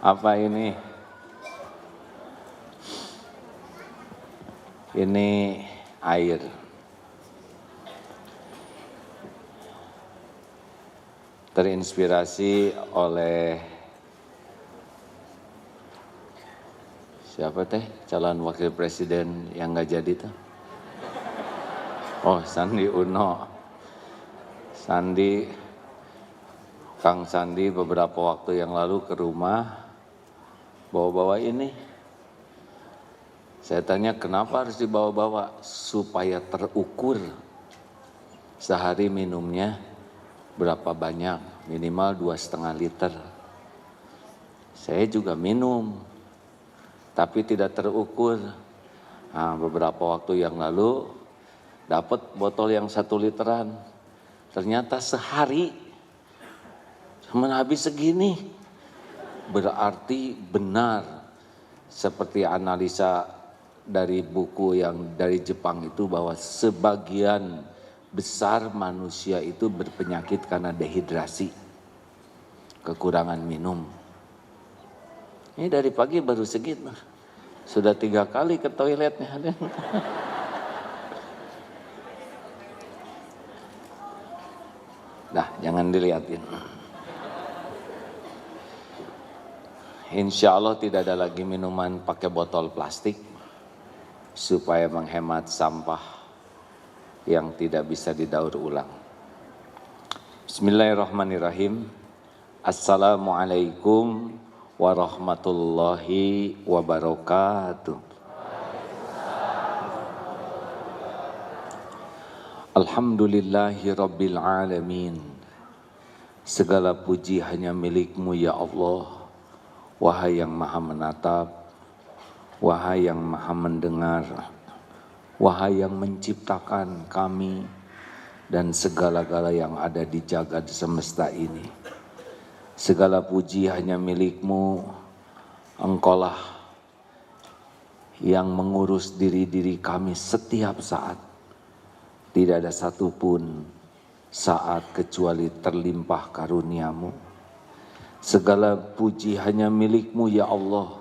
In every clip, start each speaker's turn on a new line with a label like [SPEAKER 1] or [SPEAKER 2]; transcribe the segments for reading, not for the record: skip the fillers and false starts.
[SPEAKER 1] Apa ini? Ini air. Terinspirasi oleh siapa teh calon wakil presiden yang nggak jadi tuh? Oh, Sandi Uno. Kang Sandi beberapa waktu yang lalu ke rumah bawa-bawa ini. Saya tanya kenapa harus dibawa-bawa? Supaya terukur sehari minumnya berapa banyak, minimal 2,5 liter. Saya juga minum, tapi tidak terukur. Nah, beberapa waktu yang lalu dapat botol yang 1 literan. Ternyata sehari cuma habis segini. Berarti benar seperti analisa dari buku yang dari Jepang itu bahwa sebagian besar manusia itu berpenyakit karena dehidrasi, kekurangan minum. Ini dari pagi baru segitu, sudah 3 kali ke toiletnya. Nah, jangan dilihatin. Insya Allah tidak ada lagi minuman pakai botol plastik supaya menghemat sampah yang tidak bisa didaur ulang. Bismillahirrahmanirrahim. Assalamualaikum warahmatullahi wabarakatuh. Alhamdulillahi rabbil alamin. Segala puji hanya milik-Mu ya Allah. Wahai yang maha menatap, wahai yang maha mendengar, wahai yang menciptakan kami dan segala-gala yang ada di jagat semesta ini. Segala puji hanya milik-Mu, Engkaulah yang mengurus diri-diri kami setiap saat. Tidak ada satupun saat kecuali terlimpah karunia-Mu. Segala puji hanya milik-Mu ya Allah,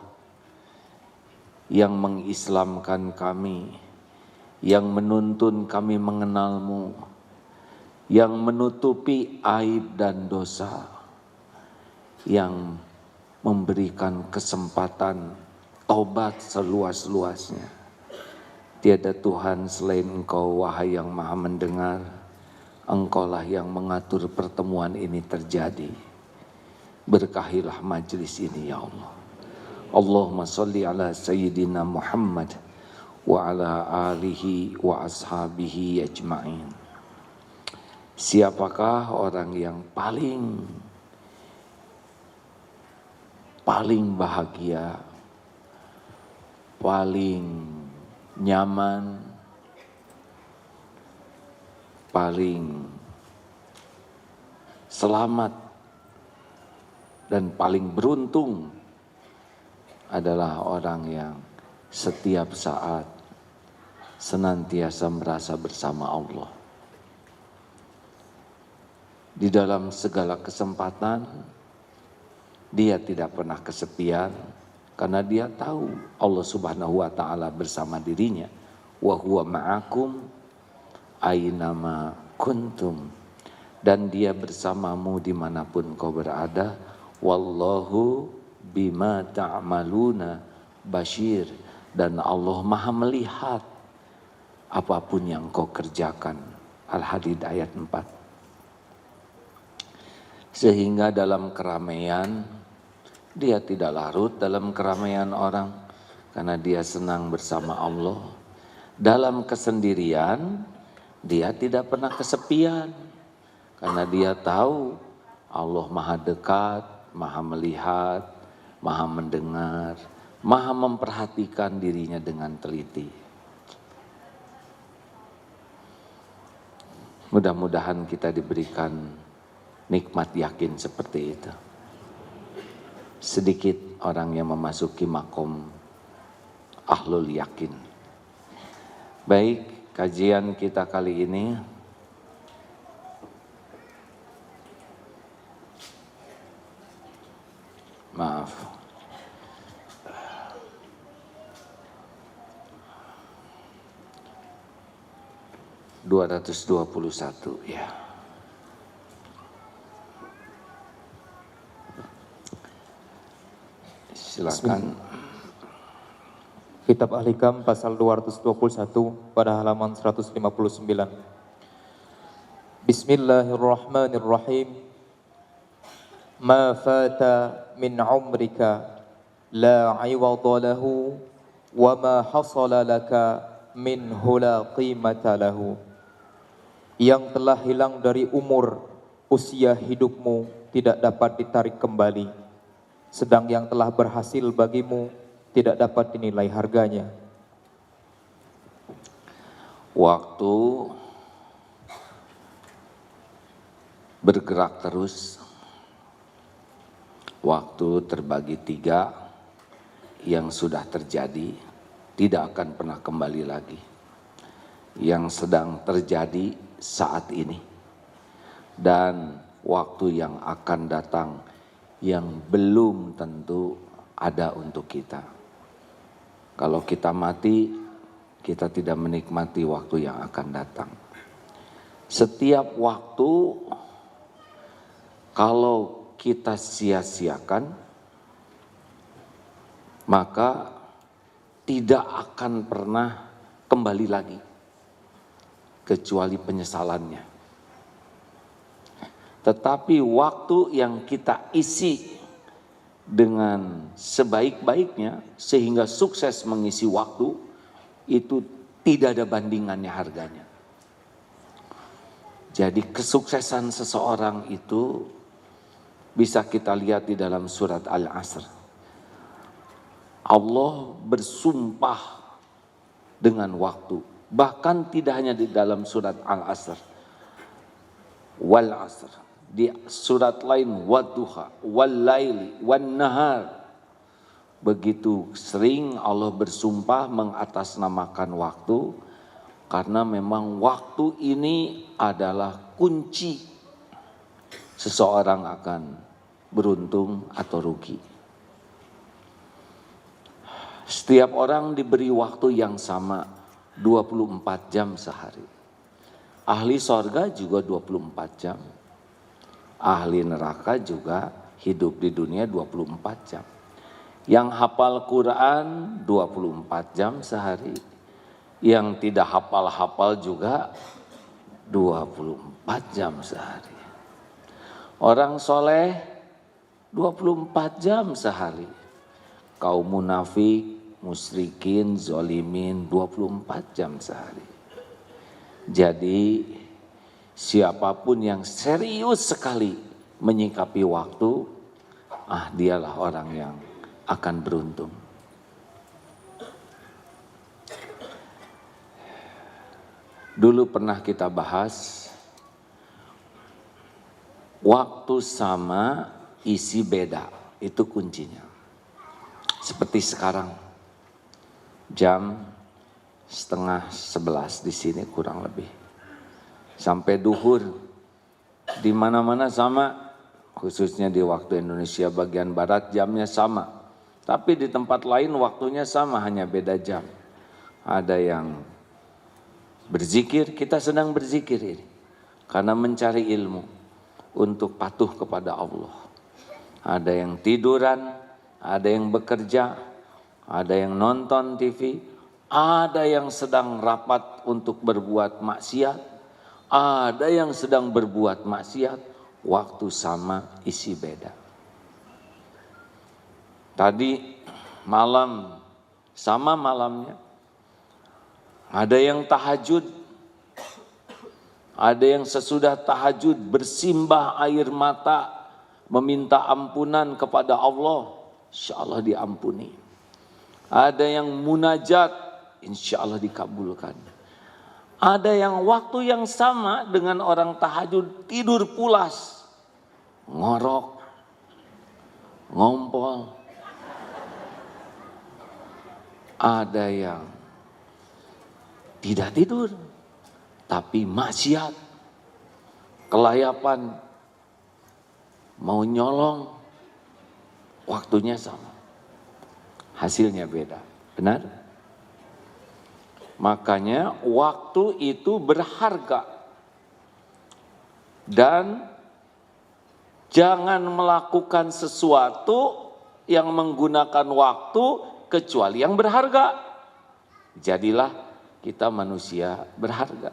[SPEAKER 1] yang mengislamkan kami, yang menuntun kami mengenal-Mu, yang menutupi aib dan dosa, yang memberikan kesempatan taubat seluas-luasnya. Tiada Tuhan selain Engkau, wahai yang maha mendengar. Engkaulah yang mengatur pertemuan ini terjadi. Berkahilah majlis ini ya Allah. Allahumma salli ala Sayyidina Muhammad wa ala alihi wa ashabihi ajma'in. Siapakah orang yang paling bahagia, paling nyaman, paling selamat, dan paling beruntung adalah orang yang setiap saat senantiasa merasa bersama Allah. Di dalam segala kesempatan, dia tidak pernah kesepian karena dia tahu Allah Subhanahu wa Ta'ala bersama dirinya. Wa huwa ma'akum aynama kuntum. Dan dia bersamamu dimanapun kau berada. Wallahu bima ta'maluna basyir. Dan Allah maha melihat apapun yang kau kerjakan. Al-Hadid ayat 4. Sehingga dalam keramaian, dia tidak larut dalam keramaian orang, karena dia senang bersama Allah. Dalam kesendirian, dia tidak pernah kesepian, karena dia tahu Allah maha dekat, maha melihat, maha mendengar, maha memperhatikan dirinya dengan teliti. Mudah-mudahan kita diberikan nikmat yakin seperti itu. Sedikit orang yang memasuki makom ahlul yakin. Baik, kajian kita kali ini maaf, 221 ya. Silakan.
[SPEAKER 2] Kitab Al-Hikam pasal 221 pada halaman 159. Bismillahirrahmanirrahim. Ma fata min umrika la 'iwada lahu wa ma hasala laka minhu la qimata lahu. Yang telah hilang dari umur, usia hidupmu tidak dapat ditarik kembali, sedang yang telah berhasil bagimu tidak dapat dinilai harganya.
[SPEAKER 1] Waktu bergerak terus. Waktu terbagi 3, yang sudah terjadi tidak akan pernah kembali lagi. Yang sedang terjadi saat ini. Dan waktu yang akan datang yang belum tentu ada untuk kita. Kalau kita mati, kita tidak menikmati waktu yang akan datang. Setiap waktu, kalau kita sia-siakan, maka tidak akan pernah kembali lagi, kecuali penyesalannya. Tetapi waktu yang kita isi dengan sebaik-baiknya sehingga sukses mengisi waktu, itu tidak ada bandingannya harganya. Jadi kesuksesan seseorang itu bisa kita lihat di dalam surat Al-Asr. Allah bersumpah dengan waktu. Bahkan tidak hanya di dalam surat Al-Asr. Wal Asr. Di surat lain wadduha, wal laili, wan nahar. Begitu sering Allah bersumpah mengatasnamakan waktu, karena memang waktu ini adalah kunci seseorang akan beruntung atau rugi. Setiap orang diberi waktu yang sama, 24 jam sehari. Ahli sorga juga 24 jam. Ahli neraka juga hidup di dunia 24 jam. Yang hafal Quran 24 jam sehari. Yang tidak hafal-hafal juga 24 jam sehari. Orang soleh 24 jam sehari. Kaum munafik, musyrikin, zolimin 24 jam sehari. Jadi siapapun yang serius sekali menyikapi waktu, dialah orang yang akan beruntung. Dulu pernah kita bahas, waktu sama, isi beda, itu kuncinya. Seperti sekarang, jam 10:30 di sini kurang lebih. Sampai duhur, di mana-mana sama, khususnya di waktu Indonesia bagian barat jamnya sama. Tapi di tempat lain waktunya sama, hanya beda jam. Ada yang berzikir, kita sedang berzikir ini. Karena mencari ilmu untuk patuh kepada Allah. Ada yang tiduran, ada yang bekerja, ada yang nonton TV, ada yang sedang rapat untuk berbuat maksiat. Ada yang sedang berbuat maksiat, waktu sama, isi beda. Tadi malam, sama malamnya. Ada yang tahajud, ada yang sesudah tahajud bersimbah air mata, meminta ampunan kepada Allah, insya Allah diampuni. Ada yang munajat, insya Allah dikabulkan. Ada yang waktu yang sama dengan orang tahajud tidur pulas, ngorok, ngompol. Ada yang tidak tidur, tapi maksiat, kelayapan, mau nyolong, waktunya sama. Hasilnya beda, benar? Makanya waktu itu berharga. Dan jangan melakukan sesuatu yang menggunakan waktu kecuali yang berharga. Jadilah kita manusia berharga.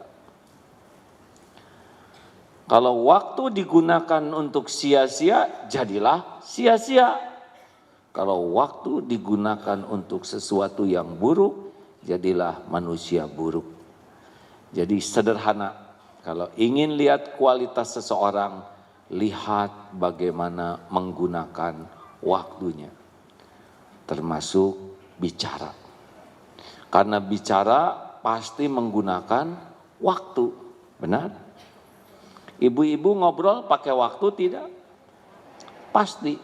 [SPEAKER 1] Kalau waktu digunakan untuk sia-sia, jadilah sia-sia. Kalau waktu digunakan untuk sesuatu yang buruk, jadilah manusia buruk. Jadi sederhana. Kalau ingin lihat kualitas seseorang, lihat bagaimana menggunakan waktunya. Termasuk bicara. Karena bicara pasti menggunakan waktu. Benar? Ibu-ibu ngobrol pakai waktu tidak? Pasti.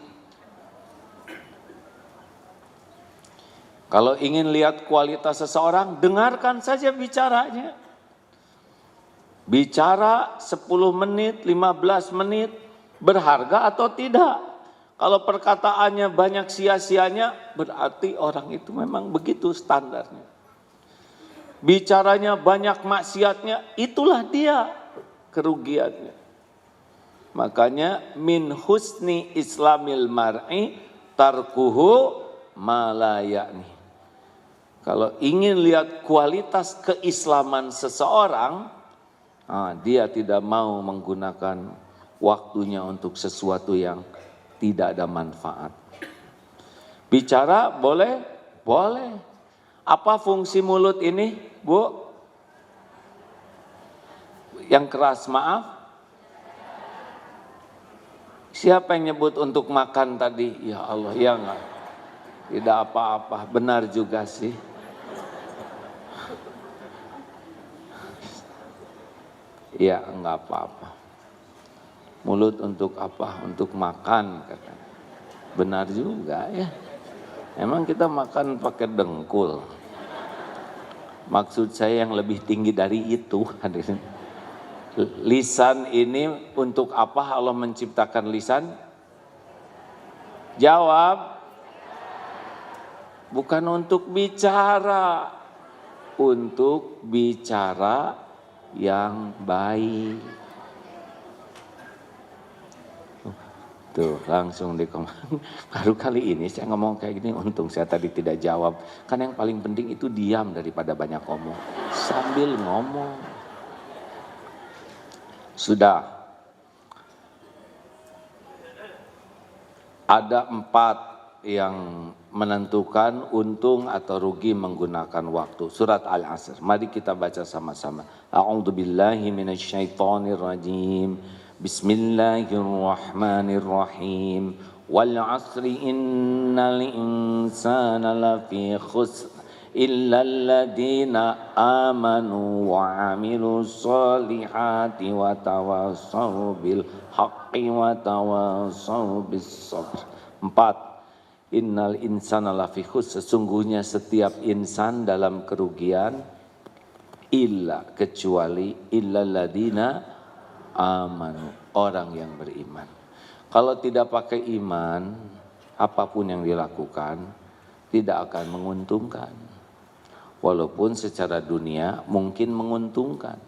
[SPEAKER 1] Kalau ingin lihat kualitas seseorang, dengarkan saja bicaranya. Bicara 10 menit, 15 menit, berharga atau tidak? Kalau perkataannya banyak sia-sianya, berarti orang itu memang begitu standarnya. Bicaranya banyak maksiatnya, itulah dia kerugiannya. Makanya min husni islamil mar'i tarkuhu ma la ya'ni. Kalau ingin lihat kualitas keislaman seseorang, dia tidak mau menggunakan waktunya untuk sesuatu yang tidak ada manfaat. Bicara boleh? Boleh. Apa fungsi mulut ini, Bu? Yang keras, maaf. Siapa yang nyebut untuk makan tadi? Ya Allah, ya enggak. Tidak apa-apa, benar juga sih. Ya enggak apa-apa. Mulut untuk apa? Untuk makan katanya. Benar juga ya. Emang kita makan pakai dengkul. Maksud saya yang lebih tinggi dari itu. Lisan ini untuk apa Allah menciptakan lisan? Jawab. Bukan untuk bicara. Untuk bicara yang baik. Tuh langsung baru kali ini saya ngomong kayak gini, untung saya tadi tidak jawab. Kan yang paling penting itu diam daripada banyak ngomong. Sambil ngomong. Sudah. Ada 4 yang menentukan untung atau rugi menggunakan waktu. Surat Al-Asr. Mari kita baca sama-sama. A'udzubillahi minasyaitonirrajim. Bismillahirrahmanirrahim. Wal 'asri innal insana lafi khusr illa alladziina aamanu wa 'amilus shalihati wa tawassaw bil haqqi wa tawassaw bis sabr. 4. Innal insana lafi khusr, sesungguhnya setiap insan dalam kerugian, illa kecuali illalladzina amanu, orang yang beriman. Kalau tidak pakai iman, apapun yang dilakukan tidak akan menguntungkan. Walaupun secara dunia mungkin menguntungkan.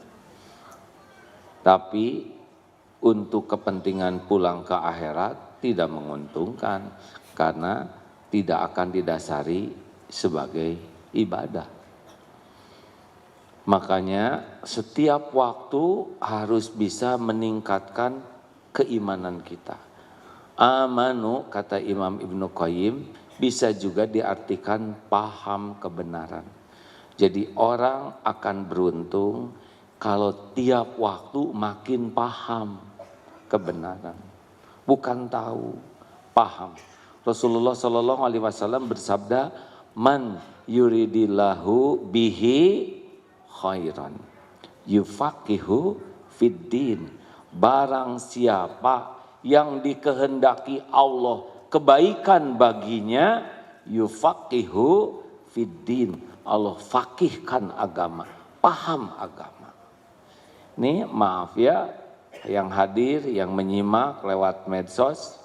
[SPEAKER 1] Tapi untuk kepentingan pulang ke akhirat tidak menguntungkan. Karena tidak akan didasari sebagai ibadah. Makanya setiap waktu harus bisa meningkatkan keimanan kita. Amanu, kata Imam Ibnu Qayyim, bisa juga diartikan paham kebenaran. Jadi orang akan beruntung kalau tiap waktu makin paham kebenaran. Bukan tahu, paham. Rasulullah Shallallahu Alaihi Wasallam bersabda, "Man yuridillahu bihi khairan, yufaqihu fiddin." Barang siapa yang dikehendaki Allah kebaikan baginya, yufaqihu fiddin. Allah fakihkan agama, paham agama. Nih maaf ya, yang hadir, yang menyimak lewat medsos.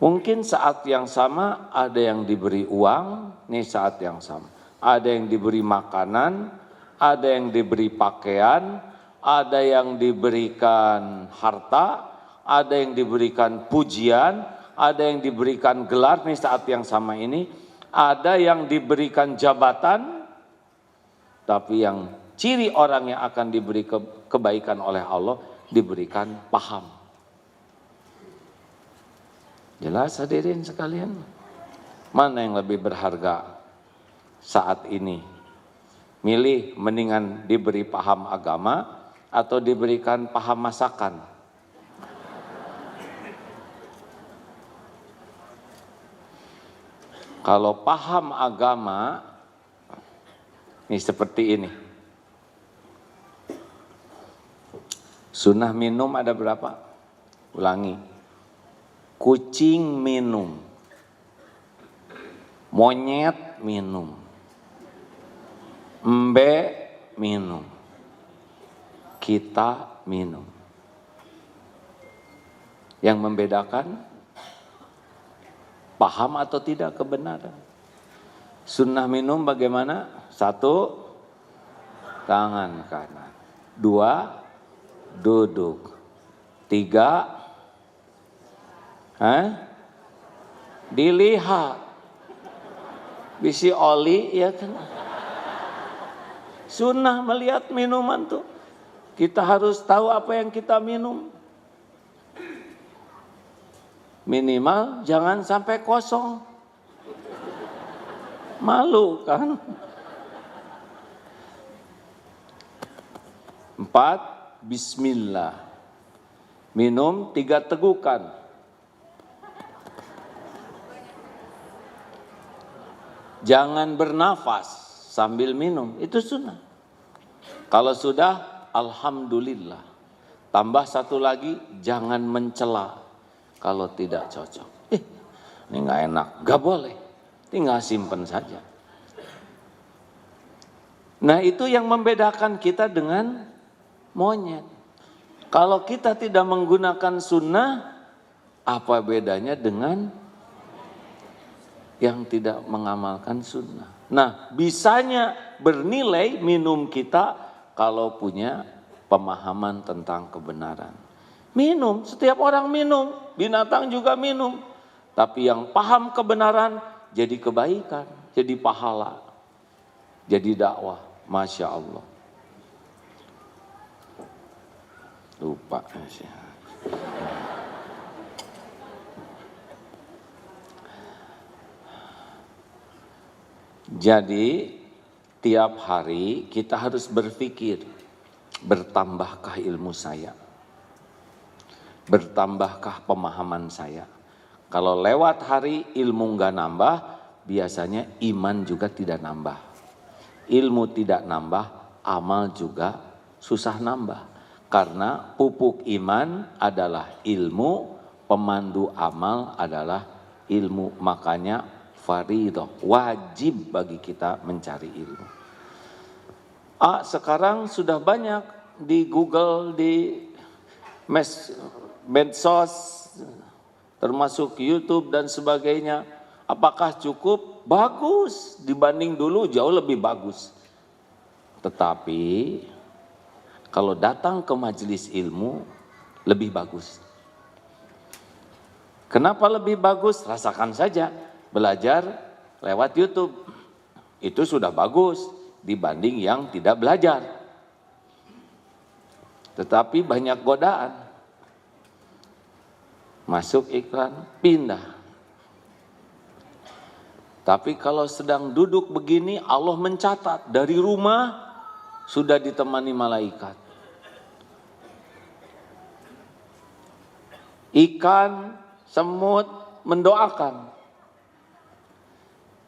[SPEAKER 1] Mungkin saat yang sama ada yang diberi uang, nih saat yang sama. ada yang diberi makanan, ada yang diberi pakaian, ada yang diberikan harta, ada yang diberikan pujian, ada yang diberikan gelar nih saat yang sama ini, ada yang diberikan jabatan, tapi yang ciri orang yang akan diberi kebaikan oleh Allah, diberikan paham. Jelas hadirin sekalian? Mana yang lebih berharga saat ini? Milih mendingan diberi paham agama atau diberikan paham masakan? Kalau paham agama, ini seperti ini. Sunnah minum ada berapa? Ulangi. Kucing minum. Monyet minum. Embe minum. Kita minum. Yang membedakan paham atau tidak kebenaran. Sunnah minum bagaimana? 1, tangan kanan. 2, duduk. 3, dilihat. Bisi oli ya kan. Sunnah melihat minuman tuh. Kita harus tahu apa yang kita minum. Minimal jangan sampai kosong. Malu kan? 4, bismillah. Minum 3 tegukan. Jangan bernafas sambil minum, itu sunnah. Kalau sudah, alhamdulillah. Tambah 1 lagi, jangan mencela kalau tidak cocok. Ini nggak enak, nggak boleh. Tinggal simpen saja. Nah itu yang membedakan kita dengan monyet. Kalau kita tidak menggunakan sunnah, apa bedanya dengan yang tidak mengamalkan sunnah? Nah, bisanya bernilai minum kita kalau punya pemahaman tentang kebenaran. Minum, setiap orang minum, binatang juga minum. Tapi yang paham kebenaran jadi kebaikan, jadi pahala, jadi dakwah. Masya Allah. Lupa. Jadi tiap hari kita harus berpikir, bertambahkah ilmu saya? Bertambahkah pemahaman saya? Kalau lewat hari ilmu nggak nambah, biasanya iman juga tidak nambah. Ilmu tidak nambah, amal juga susah nambah. Karena pupuk iman adalah ilmu, pemandu amal adalah ilmu. Makanya fardhu, wajib bagi kita mencari ilmu. Sekarang sudah banyak di Google, di medsos, termasuk YouTube dan sebagainya. Apakah cukup? Bagus, dibanding dulu jauh lebih bagus. Tetapi kalau datang ke majelis ilmu lebih bagus. Kenapa lebih bagus? Rasakan saja. Belajar lewat YouTube. Itu sudah bagus dibanding yang tidak belajar. Tetapi banyak godaan. Masuk iklan, pindah. Tapi kalau sedang duduk begini, Allah mencatat dari rumah sudah ditemani malaikat. Ikan, semut mendoakan.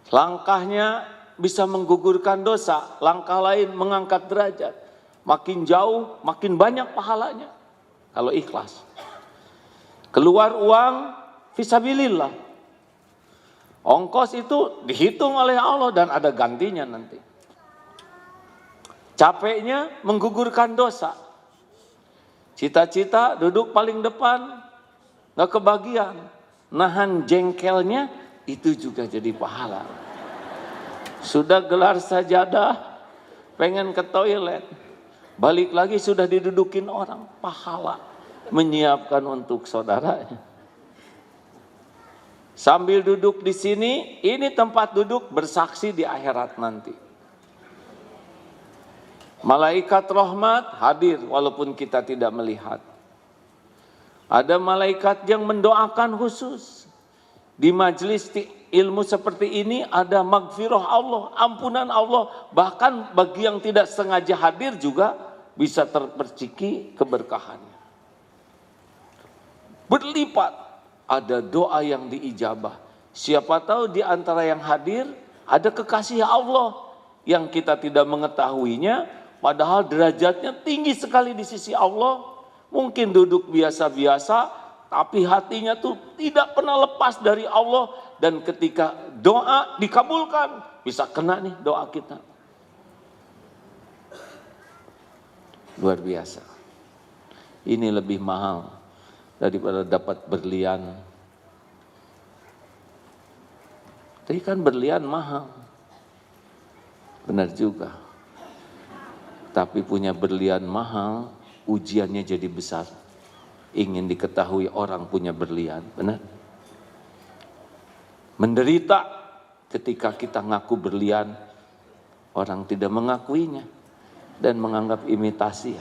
[SPEAKER 1] Langkahnya bisa menggugurkan dosa, langkah lain mengangkat derajat. Makin jauh, makin banyak pahalanya kalau ikhlas. Keluar uang, fisabilillah. Ongkos itu dihitung oleh Allah dan ada gantinya nanti. Capeknya menggugurkan dosa. Cita-cita duduk paling depan, gak kebagian. Nahan jengkelnya itu juga jadi pahala. Sudah gelar sajadah, pengen ke toilet, balik lagi sudah didudukin orang, pahala menyiapkan untuk saudaranya. Sambil duduk di sini, ini tempat duduk bersaksi di akhirat nanti. Malaikat rahmat hadir walaupun kita tidak melihat. Ada malaikat yang mendoakan khusus. Di majelis ilmu seperti ini ada magfirah Allah, ampunan Allah. Bahkan bagi yang tidak sengaja hadir juga bisa terperciki keberkahannya. Berlipat ada doa yang diijabah. Siapa tahu di antara yang hadir ada kekasih Allah yang kita tidak mengetahuinya, padahal derajatnya tinggi sekali di sisi Allah. Mungkin duduk biasa-biasa, tapi hatinya tuh tidak pernah lepas dari Allah. Dan ketika doa dikabulkan, bisa kena nih doa kita. Luar biasa. Ini lebih mahal daripada dapat berlian. Tapi kan berlian mahal. Benar juga. Tapi punya berlian mahal, ujiannya jadi besar. Ingin diketahui orang punya berlian, benar? Menderita ketika kita ngaku berlian, orang tidak mengakuinya dan menganggap imitasi.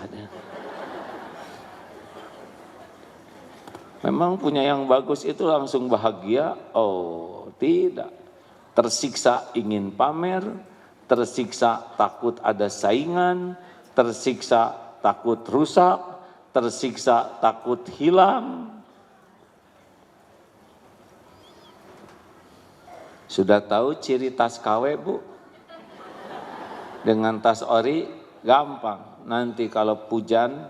[SPEAKER 1] Memang punya yang bagus itu langsung bahagia? Oh, tidak. Tersiksa ingin pamer, tersiksa takut ada saingan, tersiksa takut rusak, tersiksa takut hilang. Sudah tahu ciri tas KW, Bu? Dengan tas ori gampang. Nanti kalau hujan,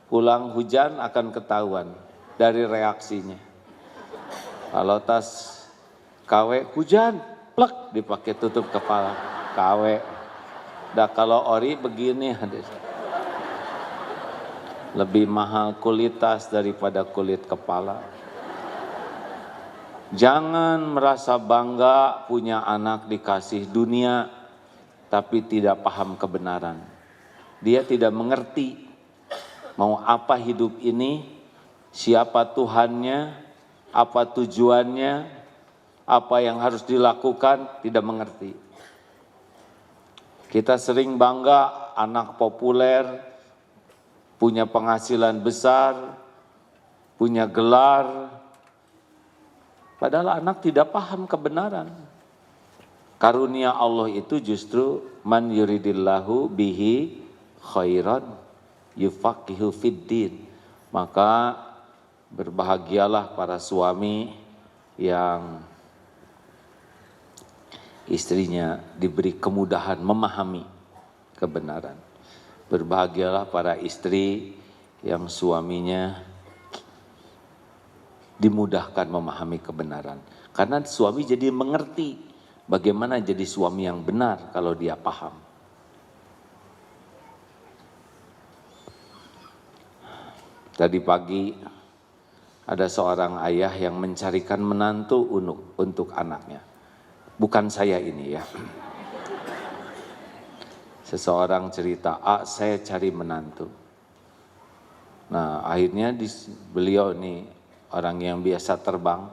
[SPEAKER 1] pulang hujan akan ketahuan dari reaksinya. Kalau tas KW hujan, plek dipakai tutup kepala. KW. Dah kalau ori begini hadir. Lebih mahal kulit tas daripada kulit kepala. Jangan merasa bangga punya anak dikasih dunia, tapi tidak paham kebenaran. Dia tidak mengerti mau apa hidup ini, siapa Tuhannya, apa tujuannya, apa yang harus dilakukan, tidak mengerti. Kita sering bangga anak populer, punya penghasilan besar, punya gelar, padahal anak tidak paham kebenaran. Karunia Allah itu justru man yuridillahu bihi khairan yufaqihu fiddin. Maka berbahagialah para suami yang istrinya diberi kemudahan memahami kebenaran. Berbahagialah para istri yang suaminya dimudahkan memahami kebenaran. Karena suami jadi mengerti bagaimana jadi suami yang benar kalau dia paham. Tadi pagi ada seorang ayah yang mencarikan menantu untuk anaknya. Bukan saya ini ya. Seseorang cerita, saya cari menantu. Nah akhirnya beliau nih orang yang biasa terbang.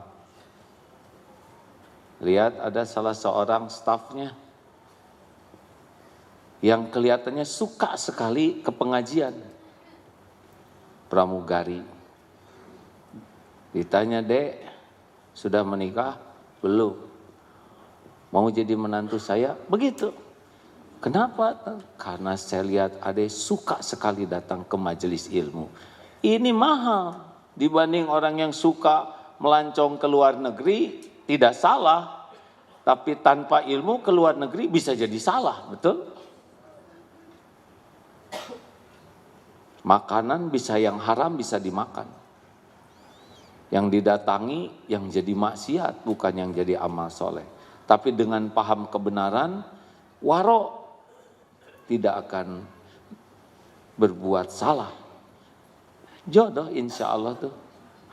[SPEAKER 1] Lihat ada salah seorang stafnya yang kelihatannya suka sekali ke pengajian. Pramugari. Ditanya, Dek, sudah menikah? Belum. Mau jadi menantu saya? Begitu. Kenapa? Karena saya lihat Ade suka sekali datang ke majelis ilmu. Ini mahal dibanding orang yang suka melancong ke luar negeri, tidak salah. Tapi tanpa ilmu ke luar negeri bisa jadi salah, betul? Makanan bisa yang haram bisa dimakan. Yang didatangi yang jadi maksiat, bukan yang jadi amal soleh. Tapi dengan paham kebenaran, waro tidak akan berbuat salah. Jodoh insya Allah tuh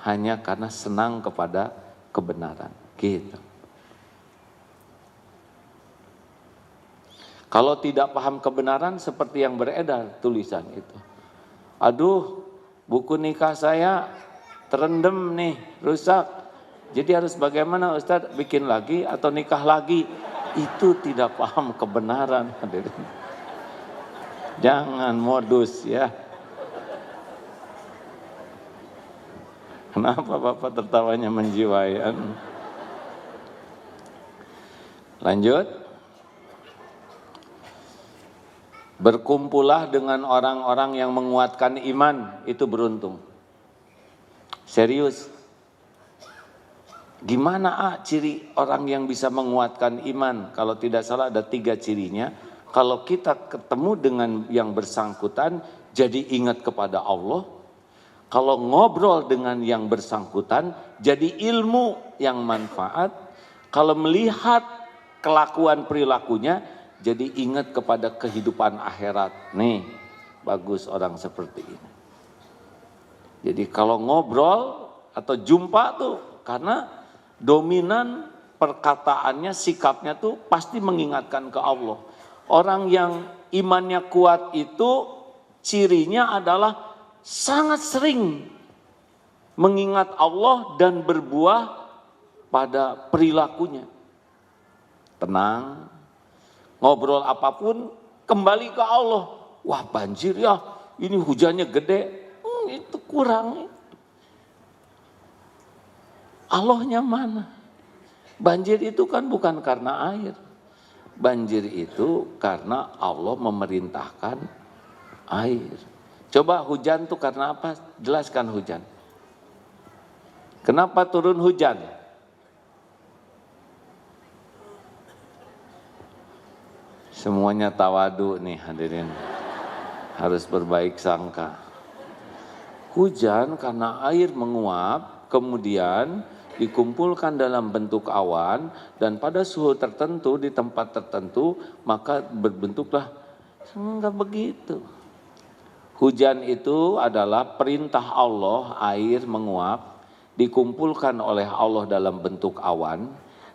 [SPEAKER 1] hanya karena senang kepada kebenaran. Gitu. Kalau tidak paham kebenaran seperti yang beredar tulisan itu. Aduh, buku nikah saya terendam nih, rusak. Jadi harus bagaimana Ustadz, bikin lagi atau nikah lagi? Itu tidak paham kebenaran. Jangan modus ya. Kenapa Bapak tertawanya menjiwai? Lanjut. Berkumpullah dengan orang-orang yang menguatkan iman, itu beruntung. Serius. Gimana ciri orang yang bisa menguatkan iman? Kalau tidak salah ada 3 cirinya. Kalau kita ketemu dengan yang bersangkutan, jadi ingat kepada Allah. Kalau ngobrol dengan yang bersangkutan, jadi ilmu yang manfaat. Kalau melihat kelakuan perilakunya, jadi ingat kepada kehidupan akhirat. Nih, bagus orang seperti ini. Jadi kalau ngobrol atau jumpa tuh, karena dominan perkataannya, sikapnya tuh pasti mengingatkan ke Allah. Orang yang imannya kuat itu cirinya adalah sangat sering mengingat Allah dan berbuah pada perilakunya. Tenang, ngobrol apapun kembali ke Allah. Wah banjir ya, ini hujannya gede, itu kurang. Allahnya mana? Banjir itu kan bukan karena air. Banjir itu karena Allah memerintahkan air. Coba hujan itu karena apa? Jelaskan hujan. Kenapa turun hujan? Semuanya tawadu nih hadirin. Harus berbaik sangka. Hujan karena air menguap, kemudian dikumpulkan dalam bentuk awan, dan pada suhu tertentu di tempat tertentu maka berbentuklah. Enggak begitu. Hujan itu adalah perintah Allah, air menguap, dikumpulkan oleh Allah dalam bentuk awan,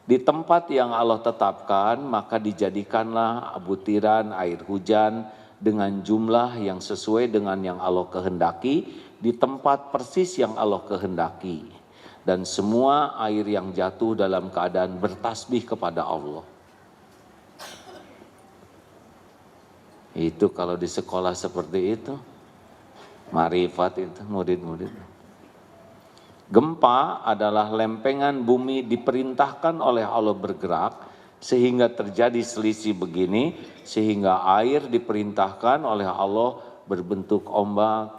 [SPEAKER 1] di tempat yang Allah tetapkan, maka dijadikanlah butiran air hujan dengan jumlah yang sesuai dengan yang Allah kehendaki, di tempat persis yang Allah kehendaki. Dan semua air yang jatuh dalam keadaan bertasbih kepada Allah. Itu kalau di sekolah seperti itu, marifat itu murid-murid. Gempa adalah lempengan bumi diperintahkan oleh Allah bergerak sehingga terjadi selisih begini, sehingga air diperintahkan oleh Allah berbentuk ombak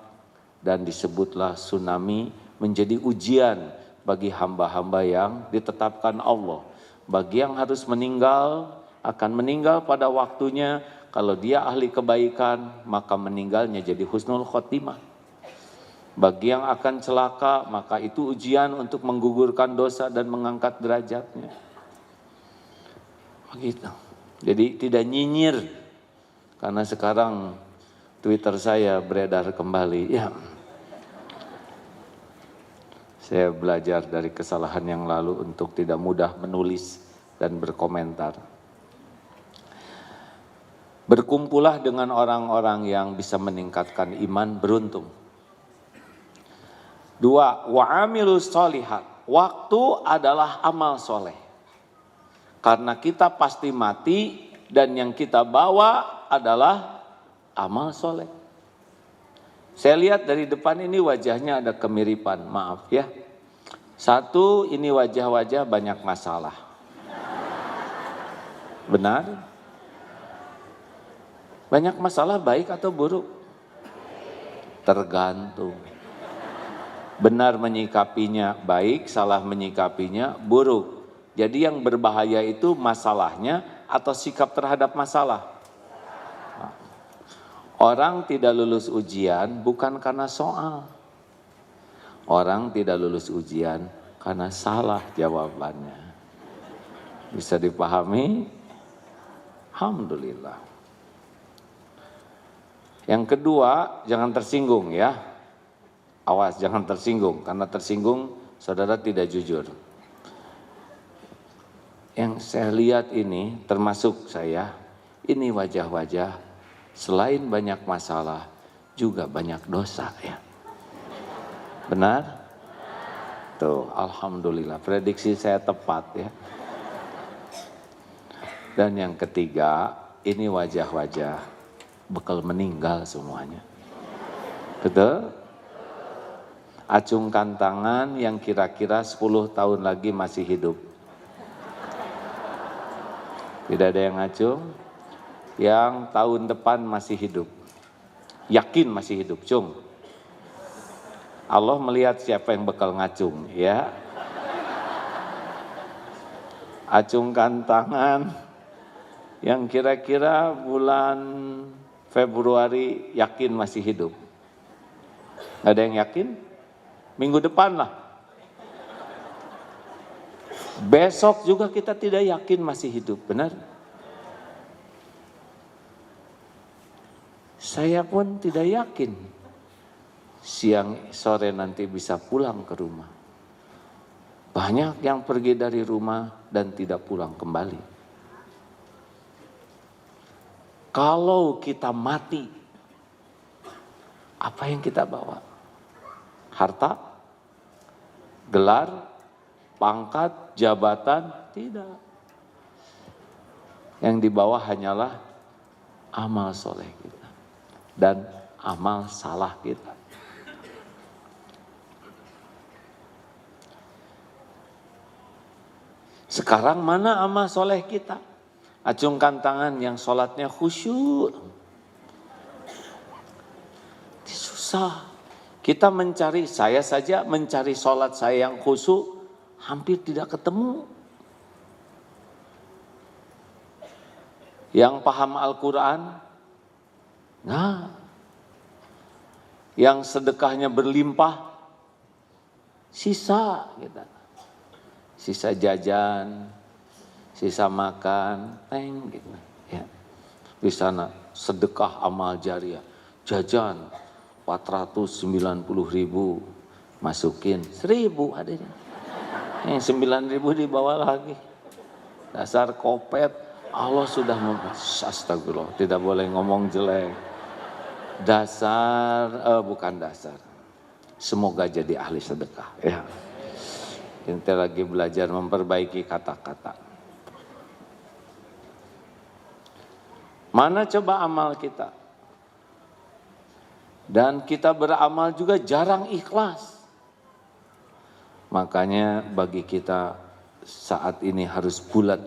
[SPEAKER 1] dan disebutlah tsunami, menjadi ujian bagi hamba-hamba yang ditetapkan Allah. Bagi yang harus meninggal, akan meninggal pada waktunya. Kalau dia ahli kebaikan, maka meninggalnya jadi husnul khotimah. Bagi yang akan celaka, maka itu ujian untuk menggugurkan dosa dan mengangkat derajatnya. Begitu. Jadi tidak nyinyir. Karena sekarang Twitter saya beredar kembali. Ya, saya belajar dari kesalahan yang lalu untuk tidak mudah menulis dan berkomentar. Berkumpullah dengan orang-orang yang bisa meningkatkan iman, beruntung. 2, wa'amilus sholihat. Waktu adalah amal soleh. Karena kita pasti mati dan yang kita bawa adalah amal soleh. Saya lihat dari depan ini wajahnya ada kemiripan, maaf ya. Satu, ini wajah-wajah banyak masalah. Benar? Banyak masalah baik atau buruk? Tergantung. Benar menyikapinya baik, salah menyikapinya buruk. Jadi yang berbahaya itu masalahnya atau sikap terhadap masalah. Orang tidak lulus ujian bukan karena soal. Orang tidak lulus ujian karena salah jawabannya. Bisa dipahami? Alhamdulillah. Yang kedua, jangan tersinggung ya. Awas, jangan tersinggung. Karena tersinggung, saudara tidak jujur. Yang saya lihat ini, termasuk saya, Ini wajah-wajah selain banyak masalah juga banyak dosa ya. Benar? Tuh, alhamdulillah prediksi saya tepat ya. Dan yang ketiga, ini wajah-wajah bakal meninggal semuanya. Betul? Acungkan tangan yang kira-kira 10 tahun lagi masih hidup. Tidak ada yang ngacung? Yang tahun depan masih hidup. Yakin masih hidup, cung. Allah melihat siapa yang bakal ngacung, ya. Acungkan tangan yang kira-kira bulan Februari yakin masih hidup. Ada yang yakin? Minggu depan lah. Besok juga kita tidak yakin masih hidup, benar? Saya pun tidak yakin siang sore nanti bisa pulang ke rumah. Banyak yang pergi dari rumah dan tidak pulang kembali. Kalau kita mati, apa yang kita bawa? Harta? Gelar? Pangkat? Jabatan? Tidak. Yang dibawa hanyalah amal soleh kita dan amal salah kita. Sekarang mana amal soleh kita? Acungkan tangan yang sholatnya khusyuk. Susah. Kita mencari, saya saja mencari sholat saya yang khusyuk hampir tidak ketemu. Yang paham Al-Quran, nah, yang sedekahnya berlimpah, sisa kita. Sisa jajan, sisa makan, gitu. Ya. Di sana sedekah amal jariah, jajan 490.000, masukin 1.000 adanya. Yang 9.000 dibawa lagi. Dasar kopet, Allah sudah astagfirullah, tidak boleh ngomong jelek. Bukan dasar. Semoga jadi ahli sedekah. Ya. Kita lagi belajar memperbaiki kata-kata. Mana coba amal kita? Dan kita beramal juga jarang ikhlas. Makanya bagi kita saat ini harus bulat.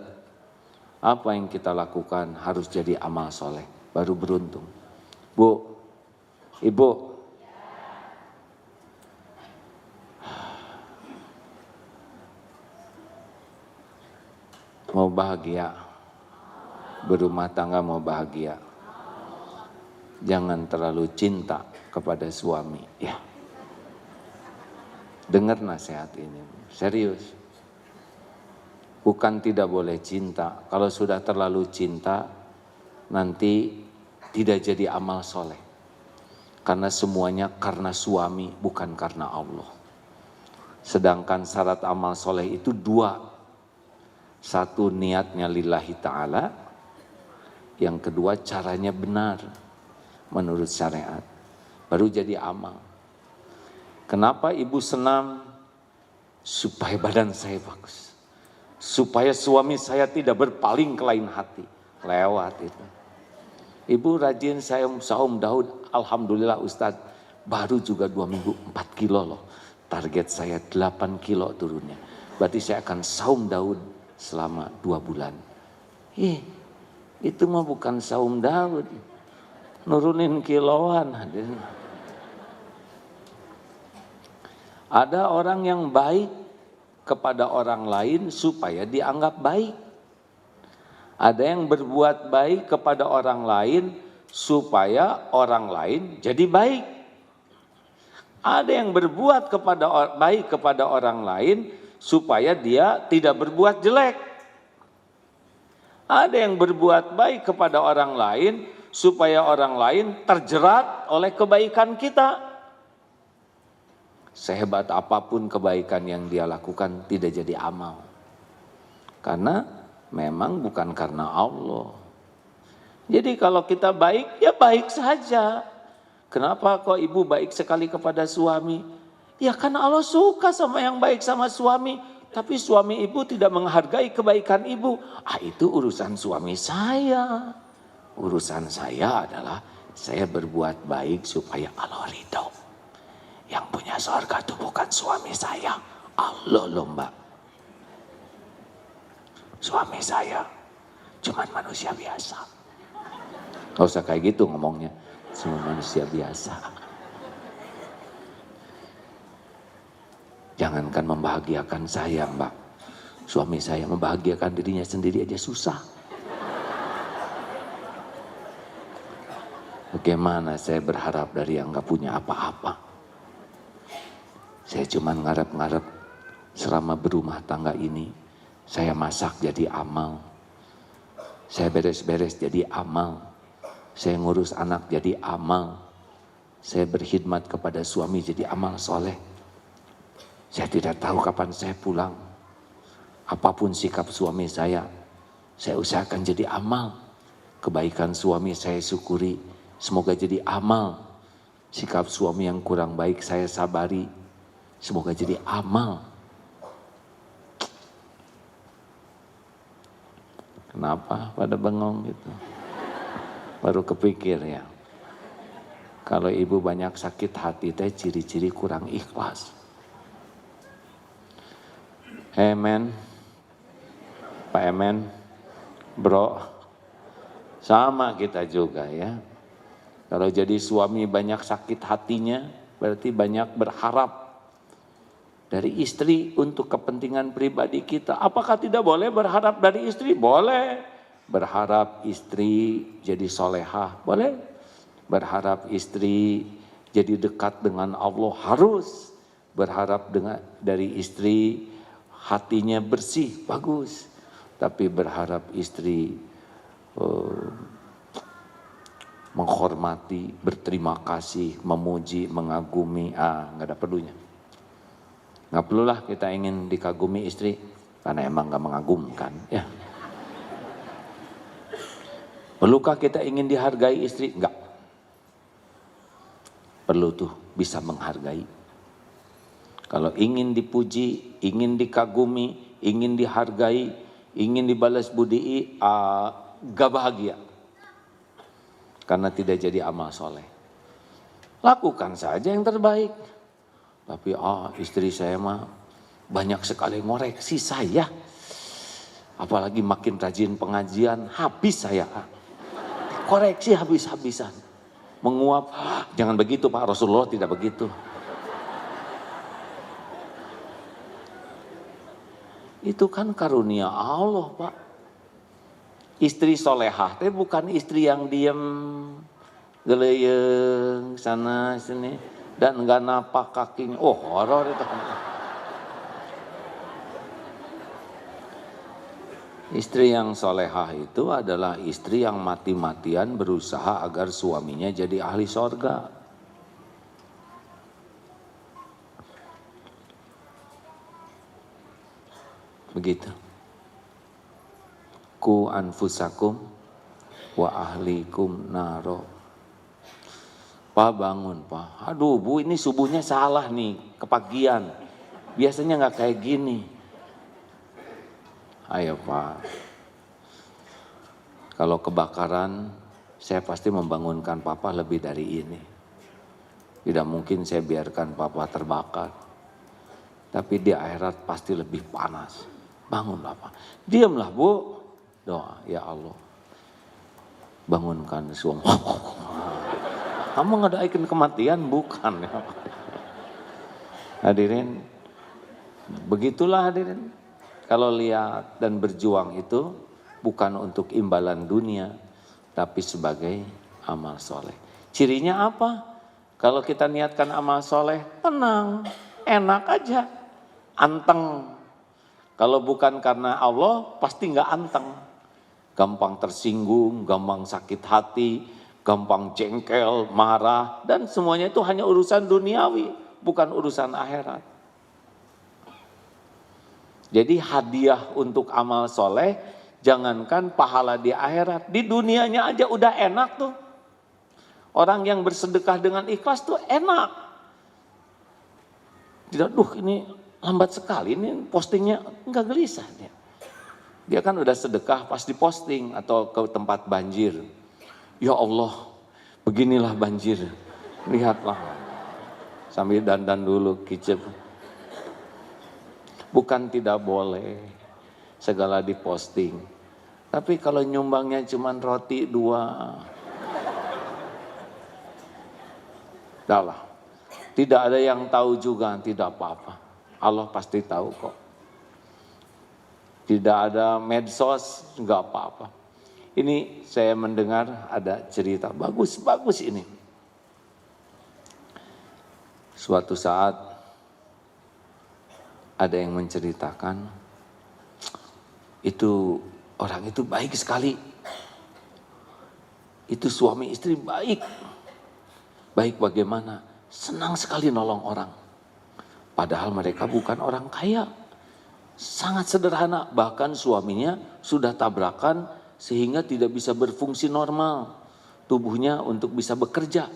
[SPEAKER 1] Apa yang kita lakukan harus jadi amal soleh. Baru beruntung. Bu, Ibu. Mau bahagia, berumah tangga mau bahagia, jangan terlalu cinta kepada suami, ya. Dengar nasihat ini, serius. Bukan tidak boleh cinta, kalau sudah terlalu cinta, nanti tidak jadi amal soleh. Karena semuanya karena suami, bukan karena Allah. Sedangkan syarat amal soleh itu 2. Satu, niatnya lillahi ta'ala. Yang kedua, caranya benar menurut syariat. Baru jadi amal. Kenapa ibu senam? Supaya badan saya bagus. Supaya suami saya tidak berpaling ke lain hati. Lewat itu. Ibu rajin saya saum Daud. Alhamdulillah Ustadz. Baru juga 2 minggu 4 kilo loh. Target saya 8 kilo turunnya. Berarti saya akan saum Daud selama 2 bulan. Itu mah bukan saum Daud. Nurunin kiloan. Ada orang yang baik kepada orang lain supaya dianggap baik. Ada yang berbuat baik kepada orang lain supaya orang lain jadi baik. Ada yang berbuat baik kepada orang lain supaya dia tidak berbuat jelek. Ada yang berbuat baik kepada orang lain supaya orang lain terjerat oleh kebaikan kita. Sehebat apapun kebaikan yang dia lakukan tidak jadi amal. Karena memang bukan karena Allah. Jadi kalau kita baik, ya baik saja. Kenapa kok ibu baik sekali kepada suami? Ya karena Allah suka sama yang baik sama suami. Tapi suami ibu tidak menghargai kebaikan ibu. Itu urusan suami saya. Urusan saya adalah saya berbuat baik supaya Allah ridho. Yang punya surga itu bukan suami saya. Allah loh mbak. Suami saya cuman manusia biasa. Gak usah kayak gitu ngomongnya. Semua manusia biasa. Jangankan membahagiakan saya mbak. Suami saya membahagiakan dirinya sendiri aja susah. Bagaimana saya berharap dari yang gak punya apa-apa. Saya cuma ngarep-ngarep selama berumah tangga ini. Saya masak jadi amal. Saya beres-beres jadi amal. Saya ngurus anak jadi amal. Saya berkhidmat kepada suami jadi amal soleh. Saya tidak tahu kapan saya pulang. Apapun sikap suami saya usahakan jadi amal. Kebaikan suami saya syukuri, semoga jadi amal. Sikap suami yang kurang baik saya sabari, semoga jadi amal. Kenapa pada bengong gitu? Baru kepikir ya. Kalau ibu banyak sakit hati teh ciri-ciri kurang ikhlas. Men, Pak Emen, bro, sama kita juga ya. Kalau jadi suami banyak sakit hatinya, berarti banyak berharap dari istri untuk kepentingan pribadi kita. Apakah tidak boleh berharap dari istri? Boleh. Berharap istri jadi solehah, boleh. Berharap istri jadi dekat dengan Allah, harus. Berharap dari istri hatinya bersih, bagus. Tapi berharap istri menghormati, berterima kasih, memuji, mengagumi, nggak ada perlunya. Nggak perlulah kita ingin dikagumi istri, karena emang nggak mengagumkan, ya. Perlukah kita ingin dihargai istri? Enggak. Perlu tuh bisa menghargai. Kalau ingin dipuji, ingin dikagumi, ingin dihargai, ingin dibalas budi, gak bahagia. Karena tidak jadi amal soleh. Lakukan saja yang terbaik. Tapi istri saya mah banyak sekali ngoreksi saya. Apalagi makin rajin pengajian, habis saya. Koreksi habis-habisan. Menguap, jangan begitu Pak, Rasulullah tidak begitu. Itu kan karunia Allah Pak. Istri solehah, tapi bukan istri yang diem, geleyeng, sana sini, dan enggak napak kakinya. Horor itu kan. Istri yang solehah itu adalah istri yang mati-matian berusaha agar suaminya jadi ahli sorga. Begitu. Ku anfusakum wa ahlikum naro. Pak bangun Pak. Aduh Bu, ini subuhnya salah nih, kepagian. Biasanya nggak kayak gini. Ayo Pak, kalau kebakaran saya pasti membangunkan Papa lebih dari ini. Tidak mungkin saya biarkan Papa terbakar. Tapi di akhirat pasti lebih panas. Bangunlah Pak. Diamlah Bu. Doa, ya Allah. Bangunkan suami. Kamu ngadain kematian? Bukan ya. Hadirin, begitulah hadirin. Kalau lihat dan berjuang itu bukan untuk imbalan dunia, tapi sebagai amal soleh. Cirinya apa? Kalau kita niatkan amal soleh, tenang, enak aja, anteng. Kalau bukan karena Allah, pasti nggak anteng. Gampang tersinggung, gampang sakit hati, gampang jengkel, marah, dan semuanya itu hanya urusan duniawi, bukan urusan akhirat. Jadi hadiah untuk amal soleh Jangankan pahala di akhirat, di dunianya aja udah enak tuh. Orang yang bersedekah dengan ikhlas tuh enak. Tidak, ini lambat sekali, ini postingnya enggak gelisah dia. Dia kan udah sedekah pas diposting atau ke tempat banjir. Ya Allah, beginilah banjir. Lihatlah. Sambil dandan dulu kicep. Bukan tidak boleh segala diposting. Tapi kalau nyumbangnya cuma roti 2. Dah lah. Tidak ada yang tahu juga, tidak apa-apa. Allah pasti tahu kok. Tidak ada medsos, enggak apa-apa. Ini saya mendengar ada cerita bagus-bagus ini. Suatu saat ada yang menceritakan, itu orang itu baik sekali. Itu suami istri baik. Baik bagaimana? Senang sekali nolong orang. Padahal mereka bukan orang kaya. Sangat sederhana, bahkan suaminya sudah tabrakan sehingga tidak bisa berfungsi normal tubuhnya untuk bisa bekerja.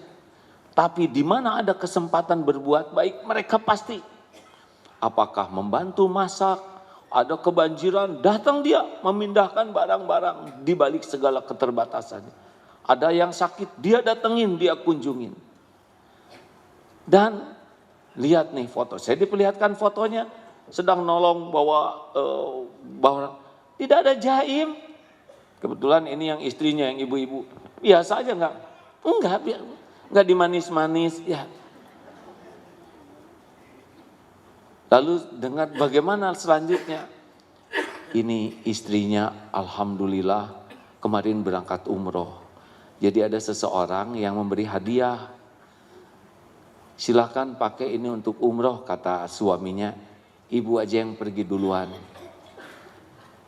[SPEAKER 1] Tapi di mana ada kesempatan berbuat baik, mereka pasti. Apakah membantu masak, ada kebanjiran, datang dia memindahkan barang-barang di balik segala keterbatasannya. Ada yang sakit, dia datengin, dia kunjungin. Dan lihat nih foto, saya diperlihatkan fotonya, sedang nolong bawa tidak ada jaim. Kebetulan ini yang istrinya, yang ibu-ibu. Biasa aja enggak dimanis-manis ya. Lalu dengar bagaimana selanjutnya. Ini istrinya alhamdulillah kemarin berangkat umroh. Jadi ada seseorang yang memberi hadiah. Silakan pakai ini untuk umroh, kata suaminya. Ibu aja yang pergi duluan.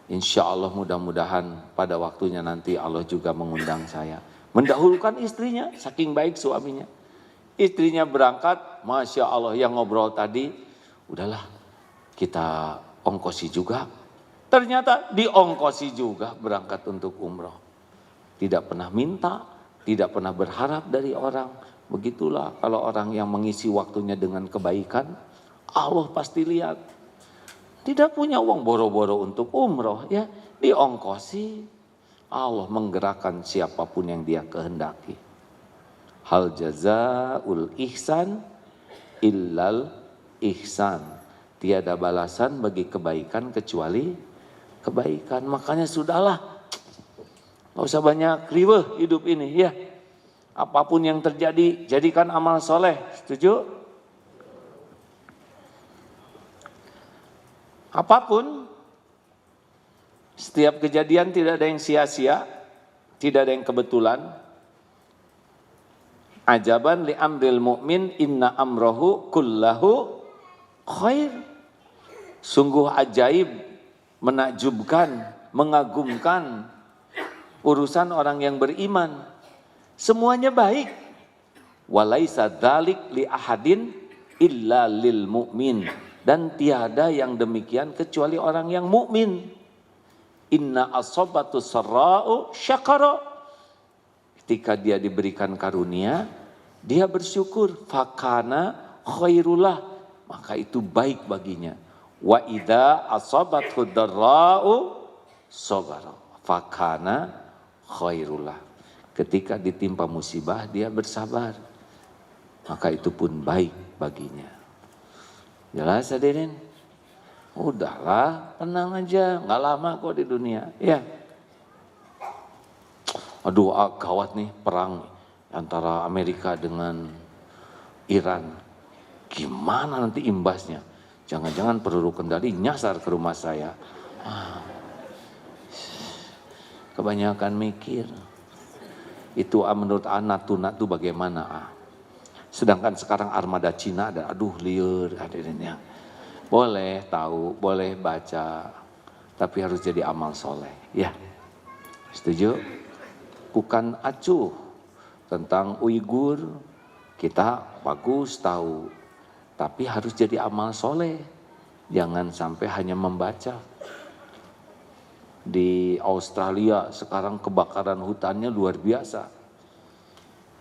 [SPEAKER 1] Insya Allah mudah-mudahan pada waktunya nanti Allah juga mengundang saya. Mendahulukan istrinya, saking baik suaminya. Istrinya berangkat, Masya Allah yang ngobrol tadi, udahlah kita ongkosi juga. Ternyata diongkosi juga berangkat untuk umroh. Tidak pernah minta, tidak pernah berharap dari orang. Begitulah kalau orang yang mengisi waktunya dengan kebaikan, Allah pasti lihat. Tidak punya uang boro-boro untuk umroh ya, diongkosi. Allah menggerakkan siapapun yang dia kehendaki. Hal jazaul ihsan illal ihsan. Tiada balasan bagi kebaikan kecuali kebaikan. Makanya sudahlah, gak usah banyak riweh hidup ini ya. Apapun yang terjadi, jadikan amal soleh. Setuju? Apapun, setiap kejadian tidak ada yang sia-sia, tidak ada yang kebetulan. Ajaban li amril mu'min inna amrohu kullahu khair. Sungguh ajaib, menakjubkan, mengagumkan urusan orang yang beriman. Semuanya baik. Walaisa dzalik li ahadin illa lil mu'min. Dan tiada yang demikian kecuali orang yang mukmin. Inna asobatu sarra'u syakara. Ketika dia diberikan karunia, dia bersyukur. Fakana khairullah. Maka itu baik baginya. Wa idza asabathu darra'u sabara. Fakana khairullah. Ketika ditimpa musibah, dia bersabar. Maka itu pun baik baginya. Jelas hadirin? Udahlah, tenang aja, nggak lama kok di dunia. Ya. Aduh, gawat nih perang antara Amerika dengan Iran. Gimana nanti imbasnya? Jangan-jangan peluru kendali nyasar ke rumah saya. Kebanyakan mikir. Itu menurut Natuna itu bagaimana? Sedangkan sekarang armada Cina ada, aduh liur hadirin ya. Boleh tahu, boleh baca, tapi harus jadi amal soleh. Ya, setuju? Bukan acuh tentang Uighur, kita bagus tahu, tapi harus jadi amal soleh. Jangan sampai hanya membaca. Di Australia sekarang kebakaran hutannya luar biasa.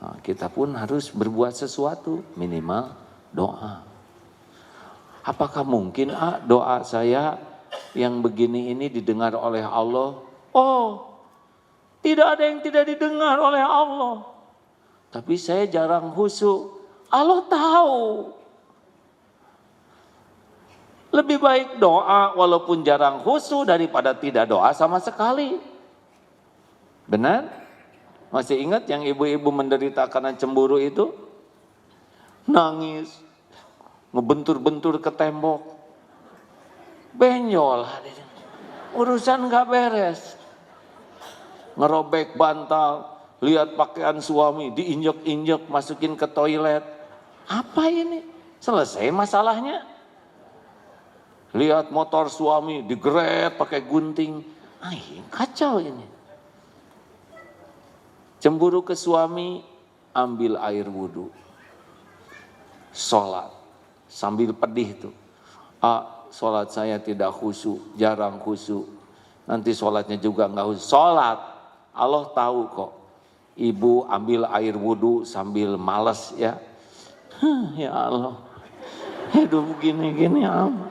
[SPEAKER 1] Nah, kita pun harus berbuat sesuatu, minimal doa. Apakah mungkin doa saya yang begini ini didengar oleh Allah? Oh, tidak ada yang tidak didengar oleh Allah. Tapi saya jarang khusyuk. Allah tahu. Lebih baik doa walaupun jarang khusyuk daripada tidak doa sama sekali. Benar? Masih ingat yang ibu-ibu menderita karena cemburu itu? Nangis, ngebentur-bentur ke tembok. Benjol, urusan gak beres. Ngerobek bantal, lihat pakaian suami, diinjek-injek, masukin ke toilet. Apa ini? Selesai masalahnya. Lihat motor suami digeret pakai gunting. Kacau ini. Cemburu ke suami, ambil air wudhu. Sholat. Sambil pedih tuh. Sholat saya tidak khusyuk, jarang khusyuk. Nanti sholatnya juga enggak khusyuk. Sholat. Allah tahu kok. Ibu ambil air wudhu sambil males ya. Ya Allah. Hidup gini-gini amat.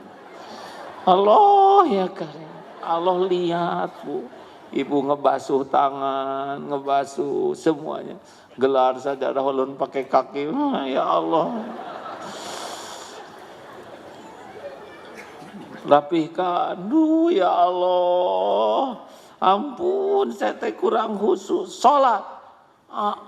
[SPEAKER 1] Allah ya Karim, Allah lihat Bu, ibu ngebasuh tangan, ngebasuh semuanya, gelar sajadah ulun pakai kaki, ya Allah. Rapihkan, ya Allah, ampun saya kurang khusyuk, sholat.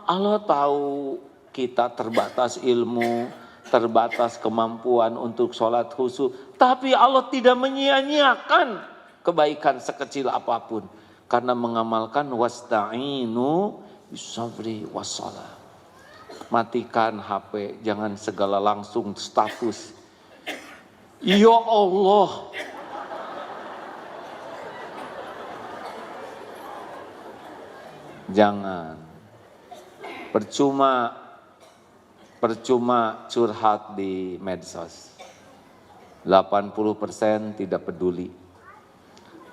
[SPEAKER 1] Allah tahu kita terbatas ilmu, terbatas kemampuan untuk sholat khusyuk. Tapi Allah tidak menyia-nyiakan kebaikan sekecil apapun. Karena mengamalkan wasta'inu bisabri wassalah. Matikan HP, jangan segala langsung status. Ya Allah. Jangan. Percuma curhat di medsos. 80% tidak peduli.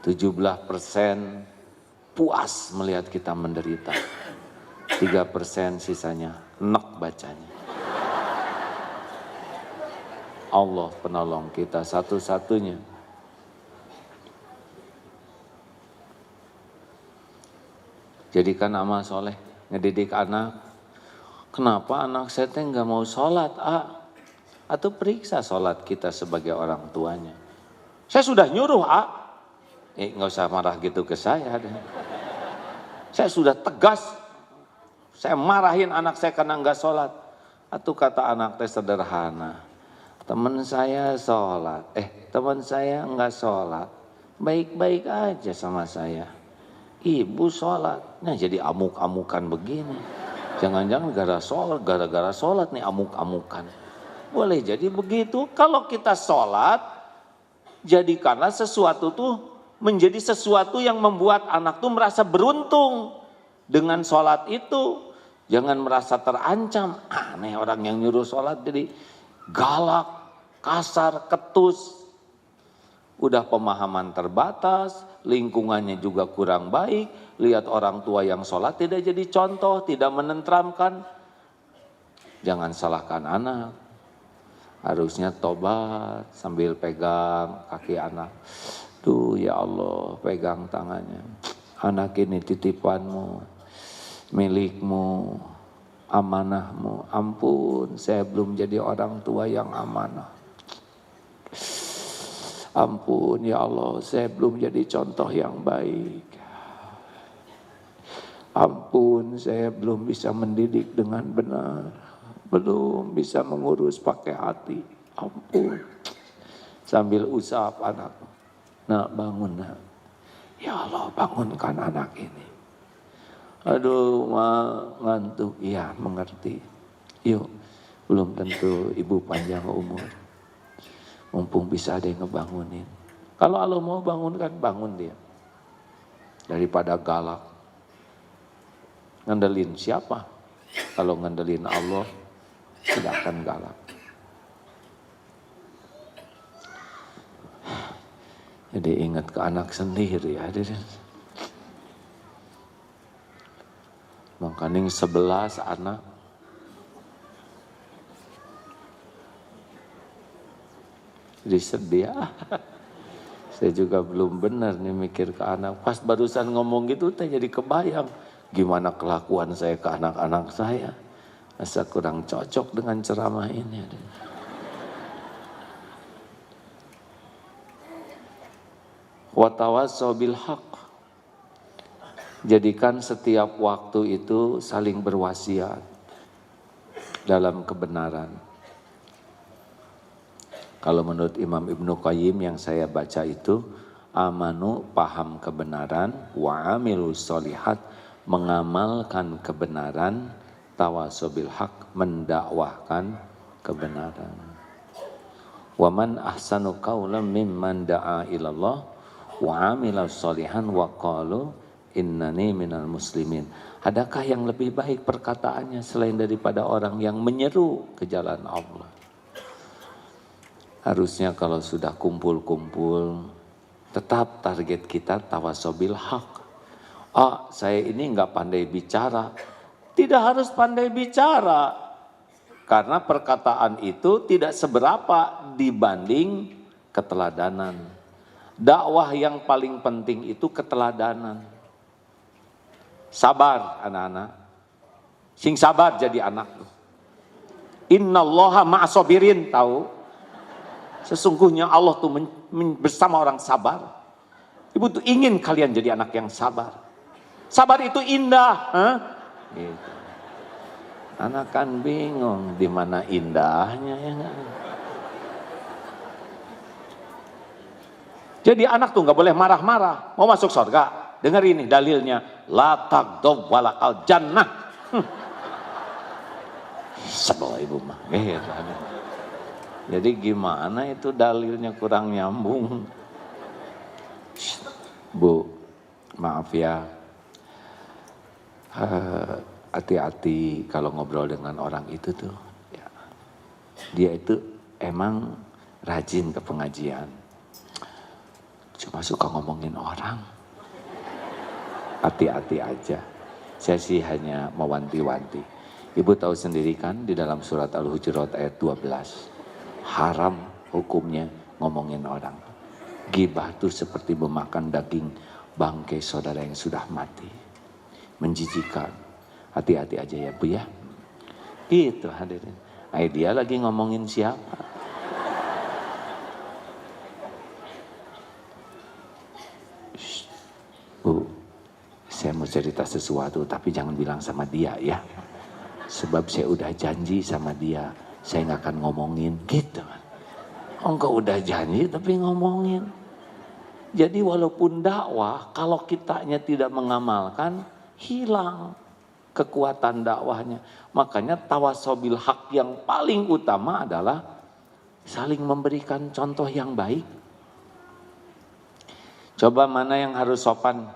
[SPEAKER 1] 17% puas melihat kita menderita. 3% sisanya enak bacanya. Allah penolong kita satu-satunya. Jadikan amal soleh, ngedidik anak. Kenapa anak saya nggak mau sholat, Atau periksa sholat kita sebagai orang tuanya. Saya sudah nyuruh, nggak usah marah gitu ke saya. Saya sudah tegas. Saya marahin anak saya karena nggak sholat. Atau kata anak saya sederhana. Teman saya sholat, teman saya nggak sholat. Baik-baik aja sama saya. Ibu sholat, nah jadi amuk-amukan begini. Jangan-jangan gara-gara sholat nih amuk-amukan. Boleh jadi begitu. Kalau kita sholat, jadikanlah sesuatu tuh menjadi sesuatu yang membuat anak tuh merasa beruntung dengan sholat itu. Jangan merasa terancam. Aneh orang yang nyuruh sholat jadi galak, kasar, ketus. Udah pemahaman terbatas, lingkungannya juga kurang baik. Lihat orang tua yang sholat tidak jadi contoh, tidak menenteramkan. Jangan salahkan anak. Harusnya tobat sambil pegang kaki anak. Duh ya Allah, pegang tangannya. Anak ini titipanmu, milikmu, amanahmu. Ampun, saya belum jadi orang tua yang amanah. Ampun ya Allah, saya belum jadi contoh yang baik. Ampun, saya belum bisa mendidik dengan benar. Belum bisa mengurus pakai hati. Ampun. Sambil usap anak. Nak bangun nak. Ya Allah bangunkan anak ini. Aduh ngantuk. Iya mengerti. Yuk. Belum tentu ibu panjang umur. Mumpung bisa ada yang ngebangunin. Kalau Allah mau bangunkan, bangun dia. Daripada galak. Ngandelin siapa? Kalau ngandelin Allah, tidak akan galak. Jadi ingat ke anak sendiri hadirin. Makanya 11 anak. Jadi sedih. Saya juga belum benar nih mikir ke anak. Pas barusan ngomong gitu, saya jadi kebayang. Gimana kelakuan saya ke anak-anak saya. Masa kurang cocok dengan ceramah ini. Watawassaw bil haq. Jadikan setiap waktu itu saling berwasiat dalam kebenaran. Kalau menurut Imam Ibnu Qayyim yang saya baca itu, amanu paham kebenaran, wa amilu sholihat mengamalkan kebenaran, tawassaw bil haq mendakwahkan kebenaran. Wa man ahsanu qawlan mimman da'a ilallah wa amila sholihan wa qalu innani minal muslimin. Adakah yang lebih baik perkataannya selain daripada orang yang menyeru ke jalan Allah? Harusnya kalau sudah kumpul-kumpul, tetap target kita tawassaw bil haq. Saya ini enggak pandai bicara. Tidak harus pandai bicara. Karena perkataan itu tidak seberapa dibanding keteladanan. Dakwah yang paling penting itu keteladanan. Sabar anak-anak. Sing sabar jadi anak. Innallaha ma'asobirin, tahu? Sesungguhnya Allah tuh bersama orang sabar. Ibu tuh ingin kalian jadi anak yang sabar. Sabar itu indah. Gitu. Anak kan bingung di mana indahnya ya gak? Jadi anak tuh nggak boleh marah-marah. Mau masuk surga, dengar ini dalilnya. La taghdab walakal jannah. Sebel ibu mah. Jadi gimana itu dalilnya kurang nyambung. Bu, maaf ya. Hati-hati kalau ngobrol dengan orang itu tuh. Ya. Dia itu emang rajin ke pengajian. Cuma suka ngomongin orang. Hati-hati aja. Saya sih hanya mewanti-wanti. Ibu tahu sendiri kan di dalam surat Al-Hujurat ayat 12. Haram hukumnya ngomongin orang. Ghibah itu seperti memakan daging bangkai saudara yang sudah mati. Menjijikan. Hati-hati aja ya Bu ya. Gitu hadirin. Dia lagi ngomongin siapa? Shh. Bu, saya mau cerita sesuatu tapi jangan bilang sama dia ya. Sebab saya udah janji sama dia. Saya nggak akan ngomongin gitu. Engkau udah janji tapi ngomongin. Jadi walaupun dakwah, kalau kitanya tidak mengamalkan, hilang kekuatan dakwahnya. Makanya tawassaw bil haq yang paling utama adalah saling memberikan contoh yang baik. Coba mana yang harus sopan?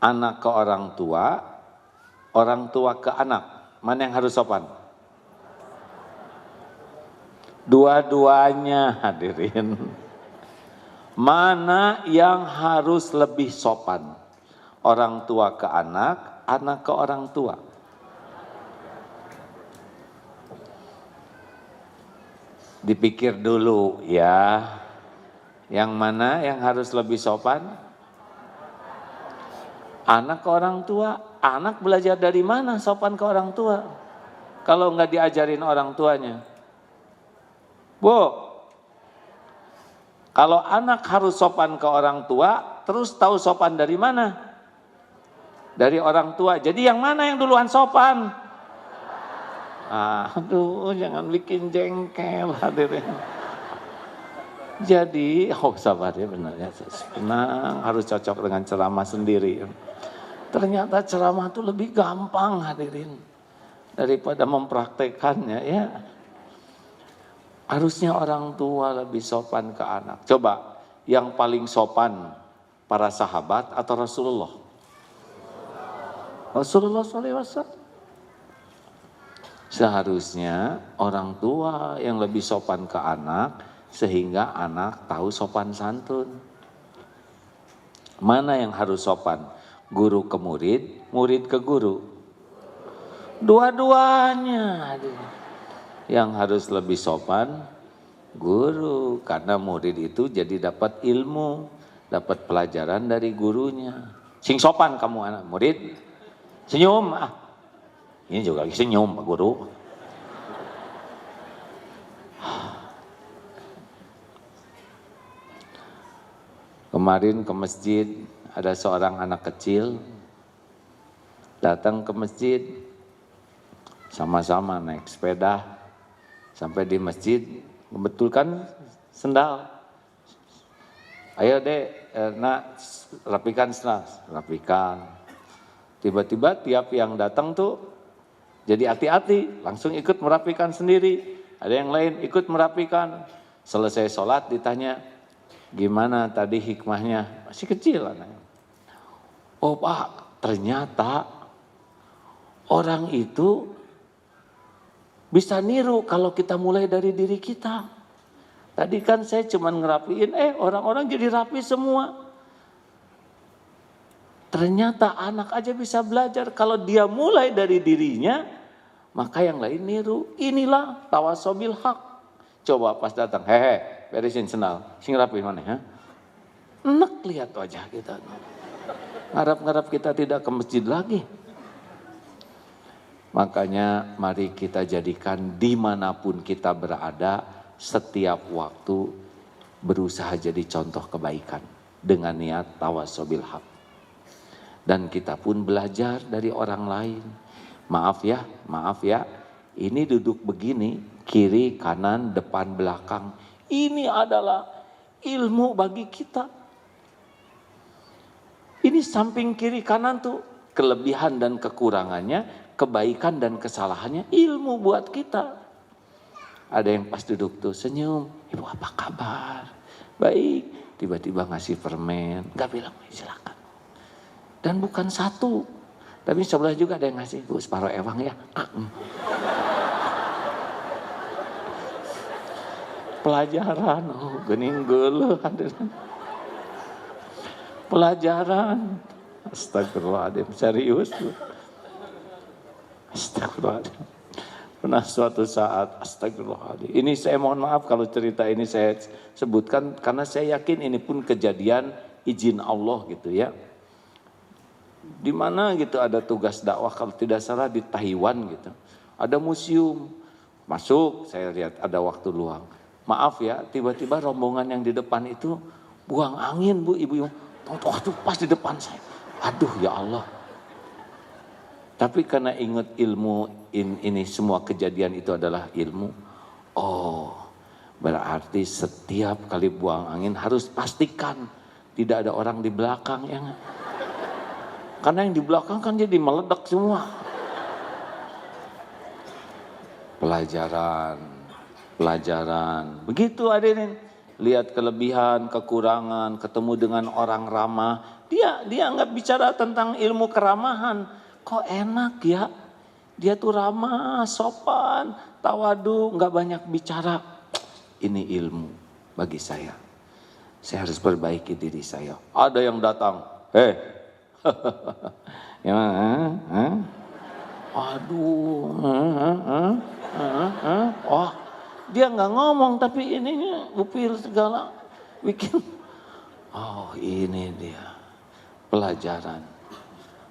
[SPEAKER 1] Anak ke orang tua ke anak. Mana yang harus sopan? Dua-duanya hadirin. Mana yang harus lebih sopan? Orang tua ke anak, anak ke orang tua. Dipikir dulu ya. Yang mana yang harus lebih sopan? Anak ke orang tua. Anak belajar dari mana sopan ke orang tua? Kalau nggak diajarin orang tuanya. Bu, kalau anak harus sopan ke orang tua, terus tahu sopan dari mana? Dari orang tua. Jadi yang mana yang duluan sopan? Aduh, jangan bikin jengkel hadirin. Jadi, sabar ya benar ya. Tenang, harus cocok dengan ceramah sendiri. Ternyata ceramah itu lebih gampang hadirin. Daripada mempraktekannya ya. Harusnya orang tua lebih sopan ke anak. Coba, yang paling sopan para sahabat atau Rasulullah? Rasulullah SAW. Seharusnya orang tua yang lebih sopan ke anak, sehingga anak tahu sopan santun. Mana yang harus sopan? Guru ke murid, murid ke guru. Dua-duanya. Yang harus lebih sopan guru, karena murid itu jadi dapat ilmu, dapat pelajaran dari gurunya. Sing sopan kamu anak murid, senyum ah. Ini juga senyum Pak Guru. Kemarin ke masjid ada seorang anak kecil datang ke masjid, sama-sama naik sepeda sampai di masjid, membetulkan sendal. Ayo dek, nak rapikan sendal, rapikan. Tiba-tiba tiap yang datang tuh jadi hati-hati, langsung ikut merapikan sendiri. Ada yang lain ikut merapikan. Selesai sholat ditanya, gimana tadi hikmahnya? Masih kecil anaknya. Oh Pak, ternyata orang itu bisa niru kalau kita mulai dari diri kita. Tadi kan saya cuma ngerapiin, orang-orang jadi rapi semua. Ternyata anak aja bisa belajar kalau dia mulai dari dirinya, maka yang lain niru. Inilah tawasobil hak. Coba pas datang, hehe, beresin sendal, sing rapi mana ya? Enak lihat wajah kita. Ngarap-ngarap kita tidak ke masjid lagi. Makanya mari kita jadikan dimanapun kita berada, setiap waktu berusaha jadi contoh kebaikan dengan niat tawasobil haq. Dan kita pun belajar dari orang lain. Maaf ya, ini duduk begini, kiri, kanan, depan, belakang. Ini adalah ilmu bagi kita. Ini samping kiri kanan tuh kelebihan dan kekurangannya, kebaikan dan kesalahannya, ilmu buat kita. Ada yang pas duduk tuh senyum, ibu apa kabar? Baik, tiba-tiba ngasih permen, gak bilang silakan. Dan bukan satu, tapi sebelah juga ada yang ngasih, bu separuh ewang ya. Pelajaran, oh gening geuleuh hadirin. Pelajaran, astagfirullahaladzim, serius tuh. Astagfirullahaladzim. Pernah suatu saat, astagfirullahaladzim. Ini saya mohon maaf kalau cerita ini saya sebutkan karena saya yakin ini pun kejadian izin Allah gitu ya. Di mana gitu ada tugas dakwah kalau tidak salah di Taiwan gitu. Ada museum. Masuk, saya lihat ada waktu luang. Maaf ya, tiba-tiba rombongan yang di depan itu buang angin bu, ibu. Waduh pas di depan saya. Aduh ya Allah. Tapi karena ingat ilmu ini semua kejadian itu adalah ilmu. Oh, berarti setiap kali buang angin harus pastikan tidak ada orang di belakang ya. Karena yang di belakang kan jadi meledak semua. Pelajaran. Begitu hadirin. Lihat kelebihan, kekurangan, ketemu dengan orang ramah. Dia nggak bicara tentang ilmu keramahan. Kok enak ya, dia tuh ramah, sopan, tawadu, nggak banyak bicara. Ini ilmu bagi saya. Saya harus perbaiki diri saya. Ada yang datang, wah, dia nggak ngomong tapi ininya upil segala bikin. Oh ini dia pelajaran.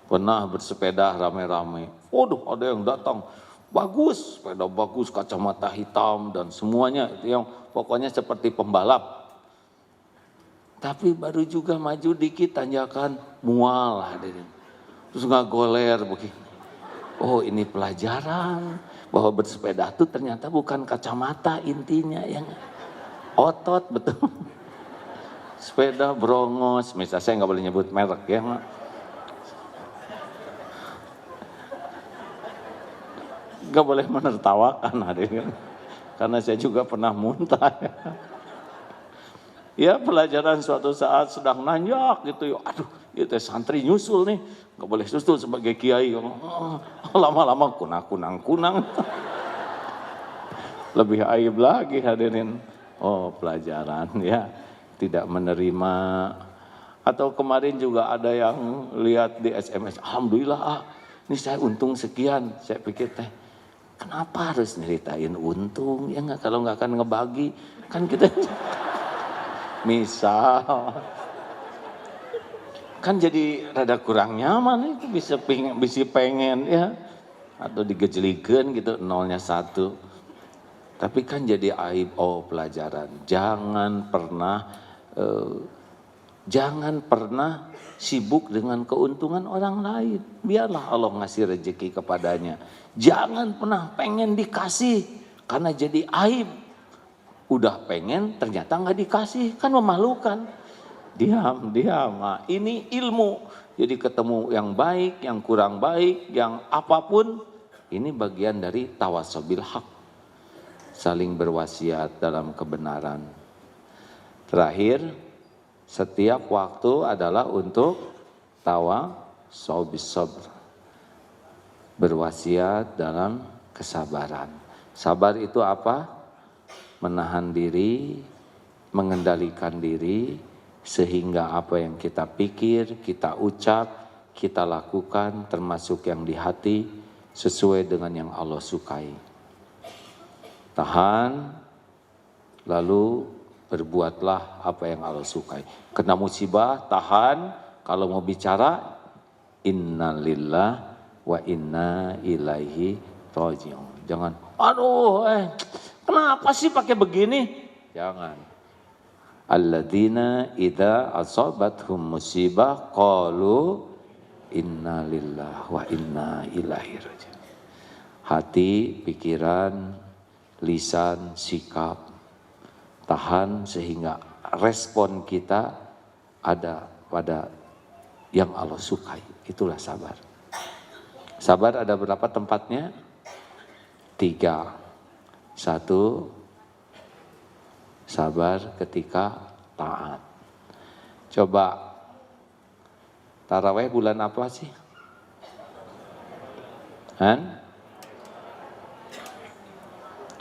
[SPEAKER 1] Pernah bersepeda rame-rame. Waduh, ada yang datang. Bagus, sepeda bagus, kacamata hitam dan semuanya itu yang pokoknya seperti pembalap. Tapi baru juga maju dikit tanjakan mual hadirin. Terus nggak goler begini. Oh, ini pelajaran bahwa bersepeda itu ternyata bukan kacamata intinya yang otot betul. Sepeda brongos, misalnya saya nggak boleh nyebut merek ya. Gak boleh menertawakan hadirin, karena saya juga pernah muntah. Ya pelajaran suatu saat sedang nanjak gitu, aduh itu santri nyusul nih, gak boleh susul sebagai kiai, lama-lama kunang. Lebih aib lagi hadirin. Oh pelajaran ya, tidak menerima Atau kemarin juga ada yang lihat di SMS, alhamdulillah ini saya untung sekian. Saya pikir teh, kenapa harus nyeritain untung? Ya nggak, kalau nggak akan ngebagi, kan kita misal kan jadi rada kurang nyaman itu, bisa pengen ya, atau digejelikan gitu nolnya 1. Tapi kan jadi aib. Pelajaran, jangan pernah sibuk dengan keuntungan orang lain. Biarlah Allah ngasih rezeki kepadanya. Jangan pernah pengen dikasih, karena jadi aib. Udah pengen ternyata nggak dikasih, kan memalukan. Diam. Nah, ini ilmu. Jadi ketemu yang baik, yang kurang baik, yang apapun, ini bagian dari tawasobil haq. Saling berwasiat dalam kebenaran. Terakhir, setiap waktu adalah untuk tawasobil sabr. Berwasiat dalam kesabaran. Sabar itu apa? Menahan diri, mengendalikan diri, sehingga apa yang kita pikir, kita ucap, kita lakukan, termasuk yang di hati, sesuai dengan yang Allah sukai. Tahan, lalu berbuatlah apa yang Allah sukai. Kena musibah, tahan. Kalau mau bicara, innalillah wa inna ilaihi raji'un. Jangan, kenapa sih pakai begini? Jangan. Alladzina idza asabathum musibah qalu innalillahi wa inna ilaihi raji'un. Hati, pikiran, lisan, sikap, tahan sehingga respon kita ada pada yang Allah sukai. Itulah sabar. Sabar ada berapa tempatnya? 3. 1, sabar ketika taat. Coba, taraweh bulan apa sih?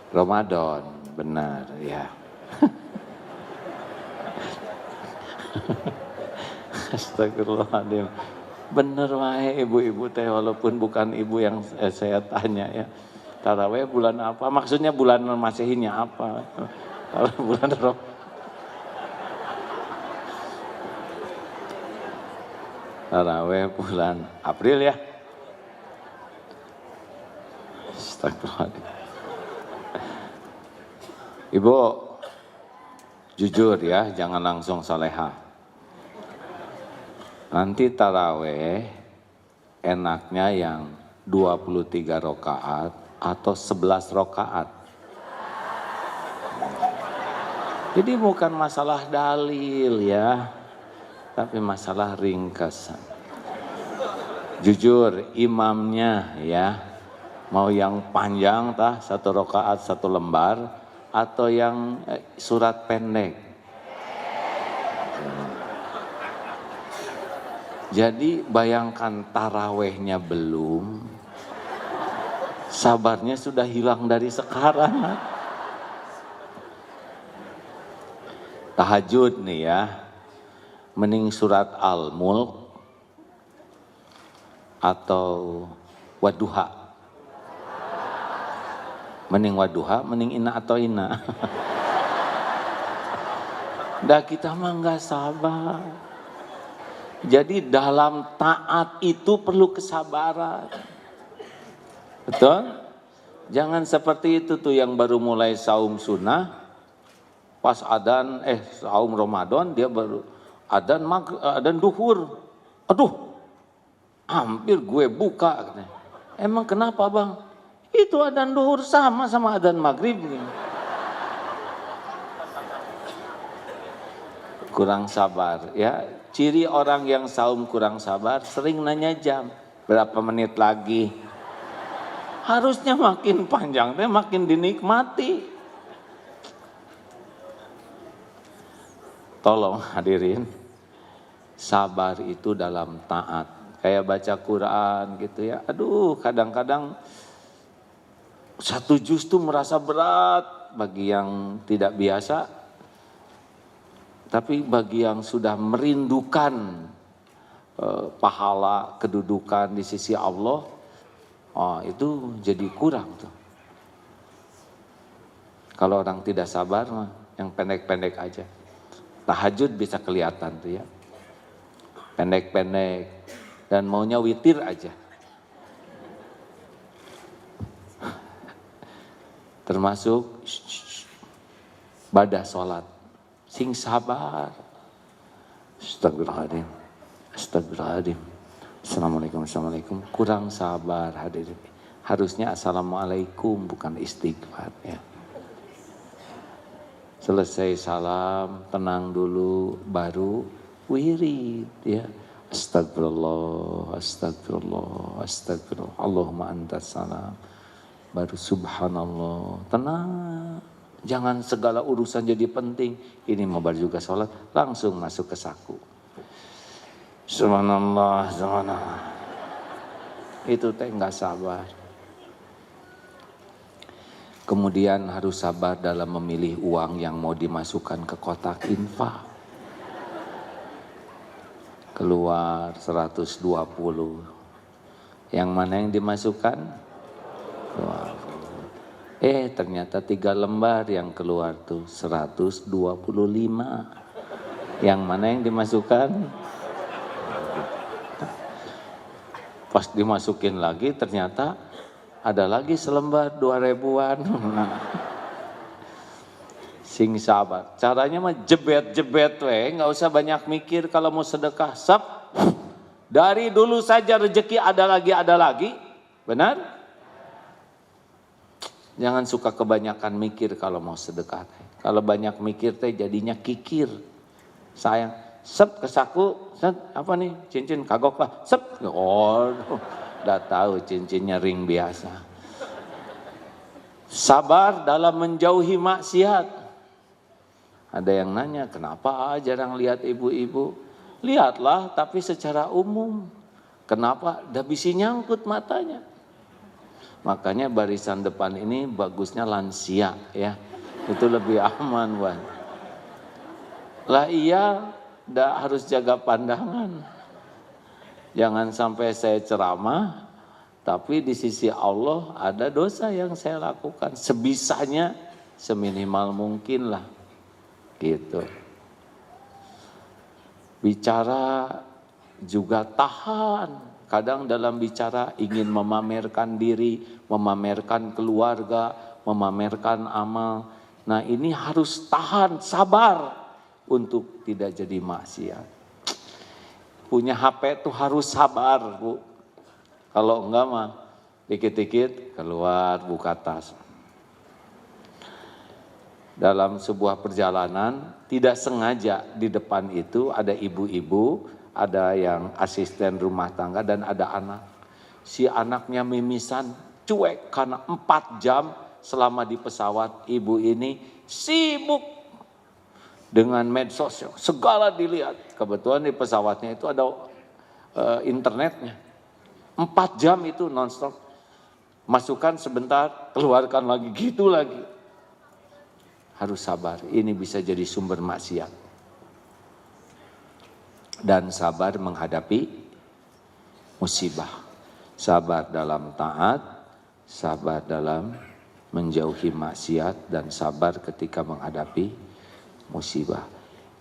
[SPEAKER 1] Ramadan, benar ya. Astagfirullahaladzim. Bener wae ibu-ibu teh, walaupun bukan ibu yang saya tanya ya. Taraweh bulan apa? Maksudnya bulan Masehinya apa? Kalau bulan taraweh bulan April ya. Astagfirullahaladzim. Ibu, jujur ya, jangan langsung salehah. Nanti taraweh enaknya yang 23 rakaat atau 11 rakaat. Jadi bukan masalah dalil ya, tapi masalah ringkasan. Jujur, imamnya ya, mau yang panjang 1 rakaat 1 lembar, atau yang surat pendek. Jadi bayangkan tarawehnya belum, sabarnya sudah hilang dari sekarang. Tahajud nih ya, mending surat Al-Mulk atau Wadduha. Mending Wadduha, mending Inna atau Inna. Dah kita mah nggak sabar. Jadi dalam taat itu perlu kesabaran. Betul? Jangan seperti itu tuh yang baru mulai saum sunnah. Pas adzan saum Ramadan dia baru adzan duhur. Aduh, hampir gue buka. Emang kenapa bang? Itu adzan duhur sama adzan maghrib. Kurang sabar ya. Ciri orang yang saum kurang sabar sering nanya jam. Berapa menit lagi? Harusnya makin panjang makin dinikmati. Tolong hadirin, sabar itu dalam taat. Kayak baca Quran gitu ya. Aduh, kadang-kadang 1 juz tuh merasa berat bagi yang tidak biasa. Tapi bagi yang sudah merindukan pahala, kedudukan di sisi Allah, itu jadi kurang tuh. Kalau orang tidak sabar mah yang pendek-pendek aja. Tahajud bisa kelihatan tuh ya. Pendek-pendek dan maunya witir aja. Termasuk badah sholat. Sing sabar. Astagfirullahaladzim. Astagfirullahaladzim. Assalamualaikum. Kurang sabar hadirin. Harusnya assalamualaikum bukan istighfar ya. Selesai salam, tenang dulu, baru wirid ya. Astagfirullah. Allahumma antas salam. Baru subhanallah, tenang. Jangan segala urusan jadi penting. Ini mau juga sholat, langsung masuk ke saku. Subhanallah. Itu teh nggak sabar. Kemudian harus sabar dalam memilih uang yang mau dimasukkan ke kotak infak. Keluar 120. Yang mana yang dimasukkan? 20. Ternyata 3 lembar yang keluar tuh 125. Yang mana yang dimasukkan? Pas dimasukin lagi ternyata ada lagi selembar 2.000-an. Sing sabar. Caranya mah jebet-jebet nggak usah banyak mikir kalau mau sedekah. Dari dulu saja rezeki ada lagi. Benar? Jangan suka kebanyakan mikir kalau mau sedekah. Kalau banyak mikir teh jadinya kikir. Sayang. Ke saku. Apa nih? Cincin kagok lah. Udah tahu cincinnya ring biasa. Sabar dalam menjauhi maksiat. Ada yang nanya, kenapa jarang lihat ibu-ibu? Lihatlah, tapi secara umum. Kenapa? Dah bisa nyangkut matanya. Makanya barisan depan ini bagusnya lansia ya. Itu lebih aman, Wan. Lah iya, dah harus jaga pandangan. Jangan sampai saya ceramah, tapi di sisi Allah ada dosa yang saya lakukan. Sebisanya, seminimal mungkin lah. Gitu. Bicara juga tahan. Kadang dalam bicara ingin memamerkan diri, memamerkan keluarga, memamerkan amal. Nah ini harus tahan, sabar untuk tidak jadi maksiat. Punya HP tuh harus sabar, Bu. Kalau enggak mah dikit-dikit keluar buka tas. Dalam sebuah perjalanan tidak sengaja di depan itu ada ibu-ibu, ada yang asisten rumah tangga dan ada anak. Si anaknya mimisan, cuek karena 4 jam selama di pesawat. Ibu ini sibuk dengan medsos, segala dilihat. Kebetulan di pesawatnya itu ada internetnya. 4 jam itu nonstop. Masukkan sebentar, keluarkan lagi, gitu lagi. Harus sabar, ini bisa jadi sumber maksiat. Dan sabar menghadapi musibah. Sabar dalam taat, sabar dalam menjauhi maksiat, dan sabar ketika menghadapi musibah.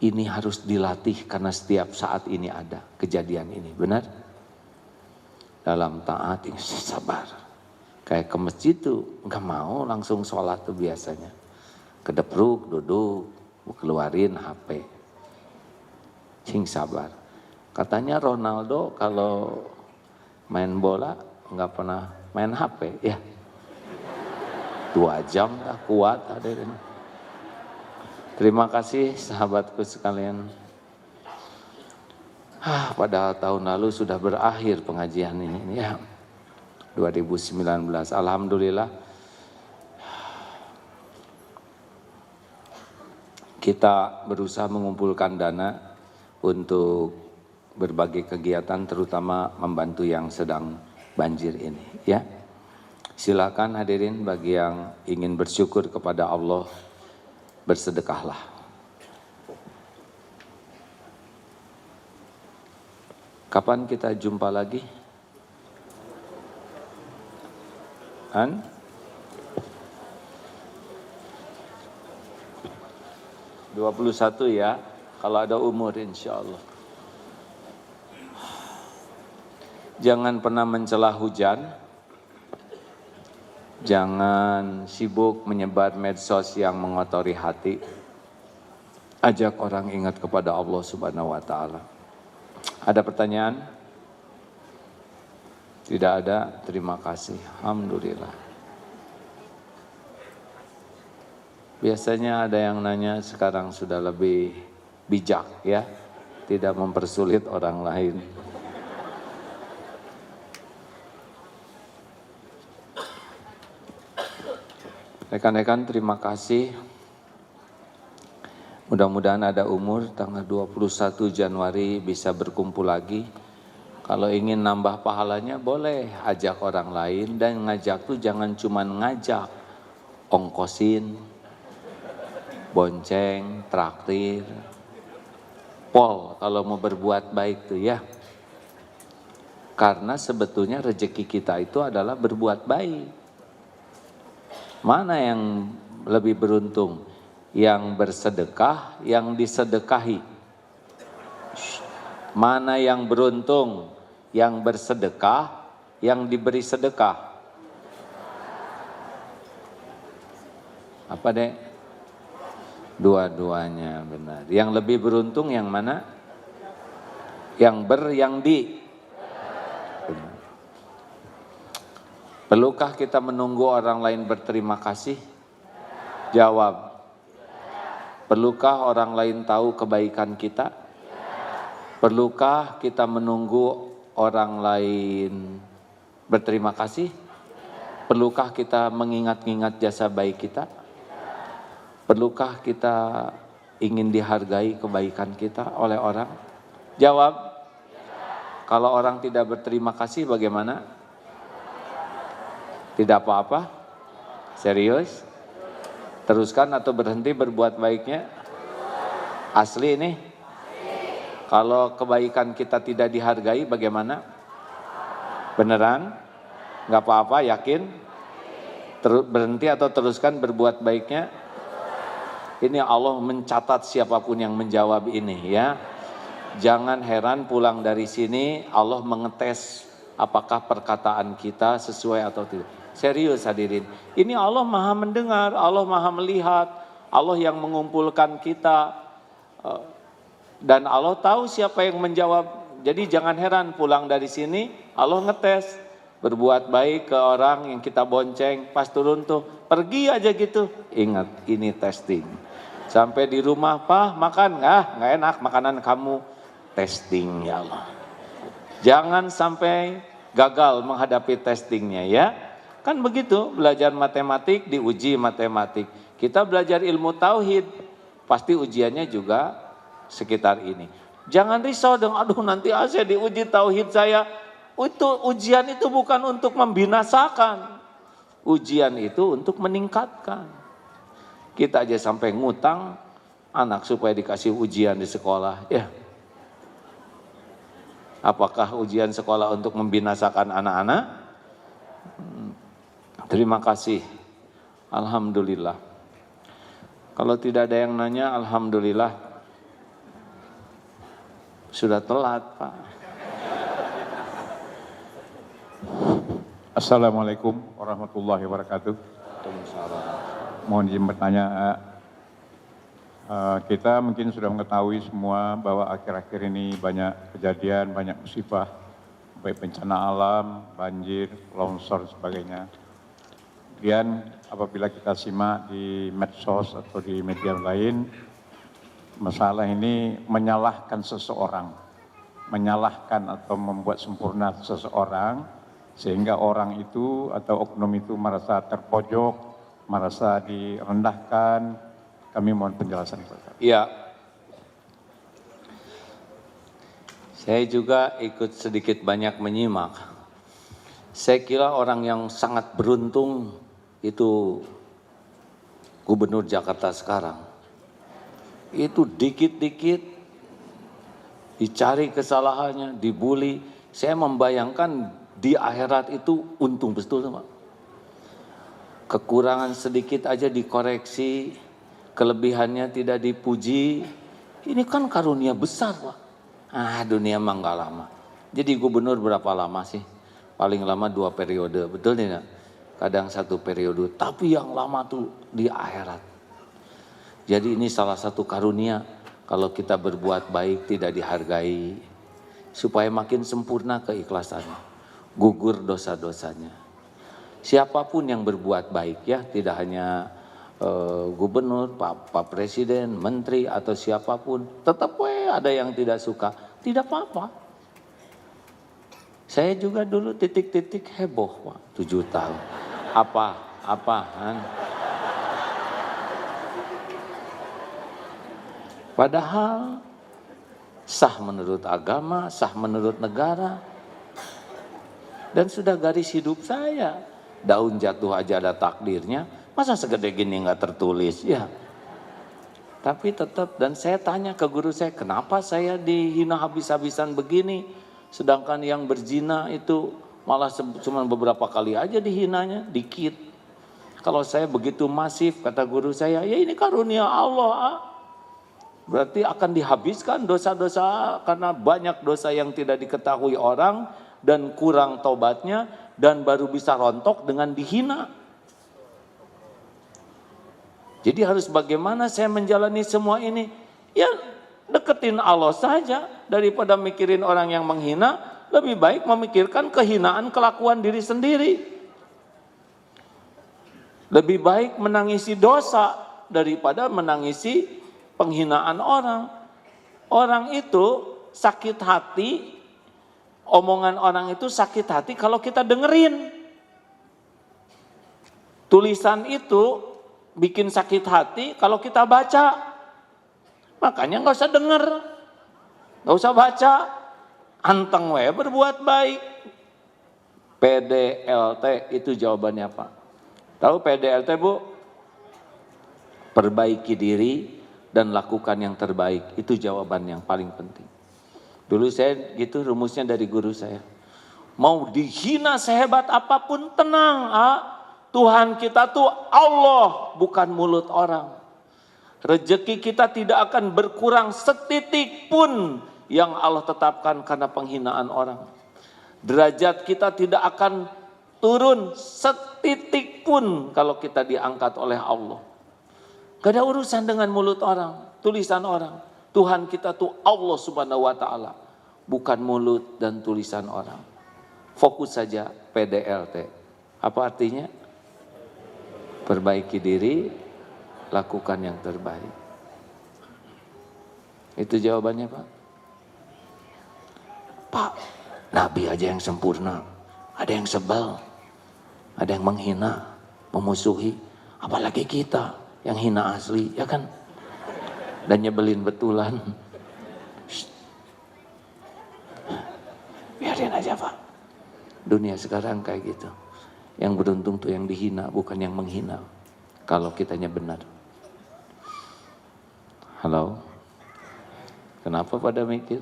[SPEAKER 1] Ini harus dilatih karena setiap saat ini ada kejadian ini, benar? Dalam taat ini sabar. Kayak ke masjid tuh nggak mau langsung sholat tuh biasanya. Kedepruk, duduk, keluarin HP. Sing sabar. Katanya Ronaldo kalau main bola nggak pernah main HP ya. 2 jam dah kuat hadirin. Terima kasih sahabatku sekalian. Padahal tahun lalu sudah berakhir pengajian ini ya. 2019. Alhamdulillah. Kita berusaha mengumpulkan dana untuk berbagai kegiatan, terutama membantu yang sedang banjir ini ya. Silakan hadirin bagi yang ingin bersyukur kepada Allah, bersedekahlah. Kapan kita jumpa lagi? 21 ya, kalau ada umur insya Allah. Jangan pernah mencela hujan, jangan sibuk menyebar medsos yang mengotori hati. Ajak orang ingat kepada Allah Subhanahu wa Ta'ala. Ada pertanyaan? Tidak ada, terima kasih. Alhamdulillah. Biasanya ada yang nanya, sekarang sudah lebih bijak ya, tidak mempersulit orang lain. Rekan-rekan, terima kasih. Mudah-mudahan ada umur tanggal 21 Januari bisa berkumpul lagi. Kalau ingin nambah pahalanya boleh ajak orang lain, dan ngajak tuh jangan cuman ngajak, ongkosin, bonceng, traktir, pol kalau mau berbuat baik tuh ya. Karena sebetulnya rezeki kita itu adalah berbuat baik. Mana yang lebih beruntung? Yang bersedekah, yang disedekahi. Mana yang beruntung? Yang bersedekah, yang diberi sedekah. Apa dek? Dua-duanya benar. Yang lebih beruntung yang mana? Yang di. Benar. Perlukah kita menunggu orang lain berterima kasih? Jawab. Perlukah orang lain tahu kebaikan kita? Perlukah kita menunggu orang lain berterima kasih? Perlukah kita mengingat-ingat jasa baik kita? Perlukah kita ingin dihargai kebaikan kita oleh orang? Jawab. Kalau orang tidak berterima kasih bagaimana? Tidak apa-apa? Serius? Teruskan atau berhenti berbuat baiknya? Asli ini? Kalau kebaikan kita tidak dihargai bagaimana? Beneran? Nggak apa-apa, yakin? Berhenti atau teruskan berbuat baiknya? Ini Allah mencatat siapapun yang menjawab ini ya. Jangan heran pulang dari sini Allah mengetes apakah perkataan kita sesuai atau tidak. Serius hadirin, ini Allah maha mendengar, Allah maha melihat, Allah yang mengumpulkan kita, dan Allah tahu siapa yang menjawab. Jadi jangan heran pulang dari sini Allah ngetes, berbuat baik ke orang yang kita bonceng, pas turun tuh pergi aja gitu, ingat ini testing. Sampai di rumah, Pak makan nggak enak makanan kamu, testing ya Allah. Jangan sampai gagal menghadapi testingnya ya. Kan begitu, belajar matematik diuji matematik. Kita belajar ilmu tauhid, pasti ujiannya juga sekitar ini. Jangan risau dong, aduh nanti saya diuji tauhid saya. Itu ujian itu bukan untuk membinasakan. Ujian itu untuk meningkatkan. Kita aja sampai ngutang anak supaya dikasih ujian di sekolah. Ya. Apakah ujian sekolah untuk membinasakan anak-anak? Terima kasih. Alhamdulillah. Kalau tidak ada yang nanya, alhamdulillah. Sudah telat, Pak.
[SPEAKER 3] Assalamualaikum warahmatullahi wabarakatuh. Mohon izin bertanya, kita mungkin sudah mengetahui semua bahwa akhir-akhir ini banyak kejadian, banyak musibah, baik bencana alam, banjir, longsor, sebagainya. Kemudian apabila kita simak di medsos atau di media lain, masalah ini menyalahkan seseorang, menyalahkan atau membuat sempurna seseorang, sehingga orang itu atau oknum itu merasa terpojok, merasa direndahkan. Kami mohon penjelasan.
[SPEAKER 1] Iya. Saya juga ikut sedikit banyak menyimak. Saya kira orang yang sangat beruntung itu Gubernur Jakarta sekarang. Itu dikit-dikit dicari kesalahannya, dibully. Saya membayangkan di akhirat itu untung betul, Pak. Kekurangan sedikit aja dikoreksi, kelebihannya tidak dipuji. Ini kan karunia besar, Pak. Dunia mah nggak lama. Jadi gubernur berapa lama sih? Paling lama 2 periode, betul tidak? Kadang 1 periode, tapi yang lama tuh di akhirat. Jadi ini salah satu karunia kalau kita berbuat baik tidak dihargai, supaya makin sempurna keikhlasannya, gugur dosa-dosanya. Siapapun yang berbuat baik ya, tidak hanya gubernur, Pak Presiden, menteri atau siapapun, tetap ada yang tidak suka, tidak apa-apa. Saya juga dulu titik-titik heboh, Pak, 7 tahun. Apaan? Padahal sah menurut agama, sah menurut negara, dan sudah garis hidup saya. Daun jatuh aja ada takdirnya, masa segede gini nggak tertulis ya. Tapi tetap, dan saya tanya ke guru saya, kenapa saya dihina habis-habisan begini, sedangkan yang berzina itu malah cuma beberapa kali aja dihinanya, dikit. Kalau saya begitu masif, kata guru saya, ya ini karunia Allah. Berarti akan dihabiskan dosa-dosa karena banyak dosa yang tidak diketahui orang dan kurang taubatnya, dan baru bisa rontok dengan dihina. Jadi harus bagaimana saya menjalani semua ini? Ya deketin Allah saja daripada mikirin orang yang menghina, lebih baik memikirkan kehinaan kelakuan diri sendiri. Lebih baik menangisi dosa daripada menangisi penghinaan orang. Orang itu sakit hati, omongan orang itu sakit hati kalau kita dengerin. Tulisan itu bikin sakit hati kalau kita baca. Makanya nggak usah denger, nggak usah baca, anteng we berbuat baik. PDLT itu jawabannya apa? Tahu PDLT, Bu? Perbaiki diri dan lakukan yang terbaik. Itu jawaban yang paling penting. Dulu saya gitu rumusnya dari guru saya. Mau dihina sehebat apapun tenang, Tuhan kita tuh Allah, bukan mulut orang. Rezeki kita tidak akan berkurang setitik pun yang Allah tetapkan karena penghinaan orang. Derajat kita tidak akan turun setitik pun kalau kita diangkat oleh Allah. Gak ada urusan dengan mulut orang, tulisan orang. Tuhan kita tuh Allah Subhanahu wa Ta'ala, bukan mulut dan tulisan orang. Fokus saja PDLT. Apa artinya? Perbaiki diri, lakukan yang terbaik. Itu jawabannya, Pak. Pak, Nabi aja yang sempurna, ada yang sebel, ada yang menghina, memusuhi, apalagi kita yang hina asli, ya kan? Dan nyebelin betulan. Biarin aja, Pak. Dunia sekarang kayak gitu. Yang beruntung tuh yang dihina, bukan yang menghina. Kalau kitanya benar. Halo? Kenapa pada mikir?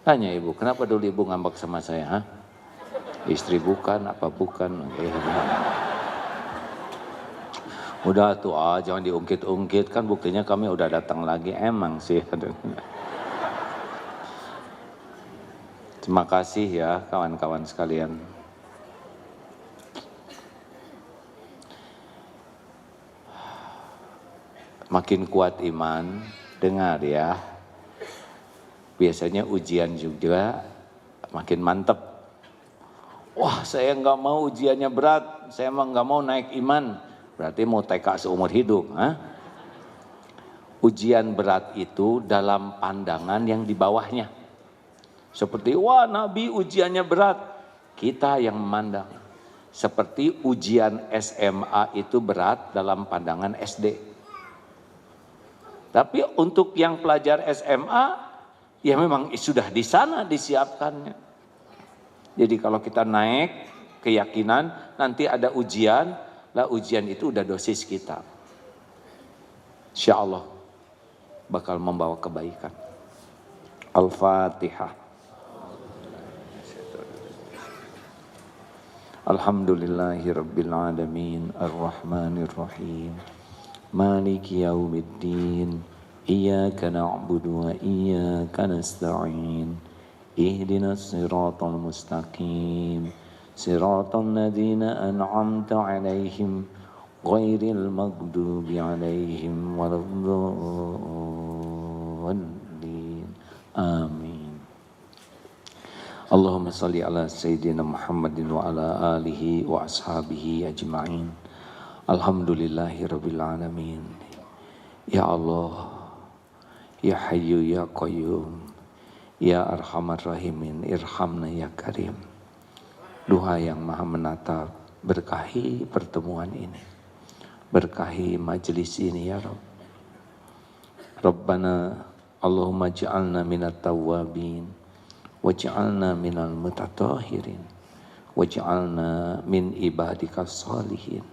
[SPEAKER 1] Tanya ibu, kenapa dulu ibu ngambek sama saya? Istri bukan, apa bukan? Udah tuh, jangan diungkit-ungkit, kan buktinya kami udah datang lagi, emang sih. Terima kasih ya kawan-kawan sekalian. Makin kuat iman, dengar ya. Biasanya ujian juga makin mantep. Wah, saya nggak mau ujiannya berat, saya emang nggak mau naik iman. Berarti mau TK seumur hidup. Ujian berat itu dalam pandangan yang di bawahnya. Seperti, wah Nabi ujiannya berat. Kita yang memandang. Seperti ujian SMA itu berat dalam pandangan SD. Tapi untuk yang pelajar SMA, ya memang sudah di sana disiapkannya. Jadi kalau kita naik keyakinan, nanti ada ujian, lah ujian itu udah dosis kita. Insya Allah bakal membawa kebaikan. Al-Fatihah. Alhamdulillahi Rabbil Alamin Ar-Rahmanir Rahim Maliki Yawmiddin Iyyaka na'budu wa iyyaka nasta'in Ihdinas siratal mustaqim Siratal ladzina an'amta 'alaihim ghairil maghdubi 'alaihim waladdallin. Amin. Allahumma salli ala Sayyidina Muhammadin wa ala alihi wa ashabihi ajma'in. Alhamdulillahi Rabbil Alamin. Ya Allah, Ya Hayyu Ya Qayyum, Ya Arhamar Rahimin, Irhamna Ya Karim. Duha yang Maha Menatap, berkahi pertemuan ini, berkahi majlis ini ya Rabb. Rabbana Allahumma ja'alna minat tawwabin waj'alna minal mutatahhirin waj'alna min ibadika sholihin.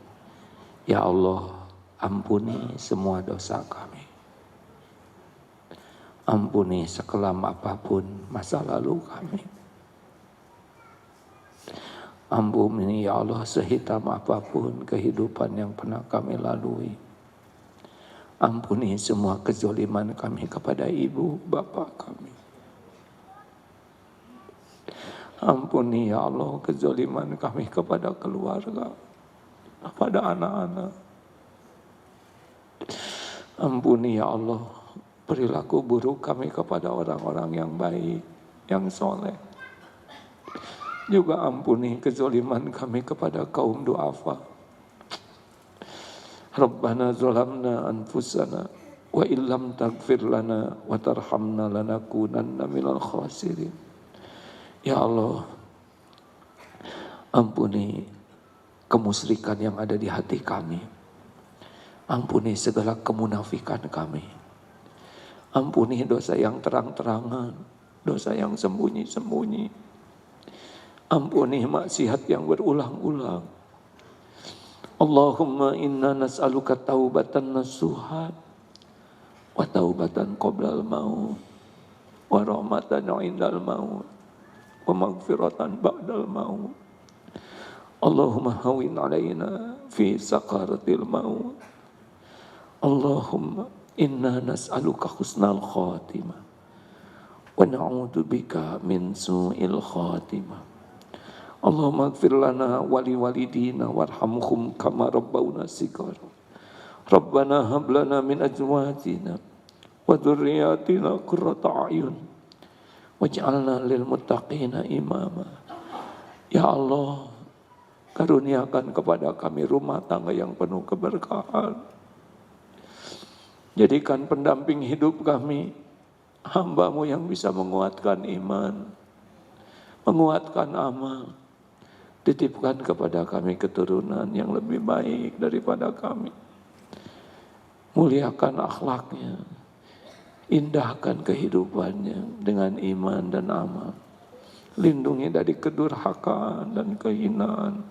[SPEAKER 1] Ya Allah, ampuni semua dosa kami, ampuni sekelam apapun masa lalu kami, ampuni ya Allah sehitam apapun kehidupan yang pernah kami lalui. Ampuni semua kezaliman kami kepada ibu bapa kami. Ampuni ya Allah kezaliman kami kepada keluarga, kepada anak-anak. Ampuni ya Allah perilaku buruk kami kepada orang-orang yang baik, yang soleh. Juga ampuni kezaliman kami kepada kaum du'afa. Rabbana zalamna anfusana wa illam taghfir lana wa tarhamna lanakunanna minal khasirin. Ya Allah, ampuni kemusyrikan yang ada di hati kami. Ampuni segala kemunafikan kami. Ampuni dosa yang terang-terangan, dosa yang sembunyi-sembunyi. Ampuni maksiat yang berulang-ulang. Allahumma inna nas'aluka taubatan nasuha wa taubatan qoblal maut wa rahmatan indal maut wa maghfiratan ba'dal maut. Allahumma hawin alaina fi sakaratil maut. Allahumma inna nas'aluka husnal khatimah wa na'udzu bika min su'il khatimah. Allahumma ighfir lana wa li walidina warhamhum kama rabbawna shighara. Rabbana hab lana min azwajina wa dhurriyyatina qurrata a'yun waj'alna lil muttaqina imama. Ya Allah, karuniakan kepada kami rumah tangga yang penuh keberkahan. Jadikan pendamping hidup kami hamba-Mu yang bisa menguatkan iman, menguatkan amal. Titipkan kepada kami keturunan yang lebih baik daripada kami. Muliakan akhlaknya, indahkan kehidupannya dengan iman dan amal. Lindungi dari kedurhakaan dan kehinaan.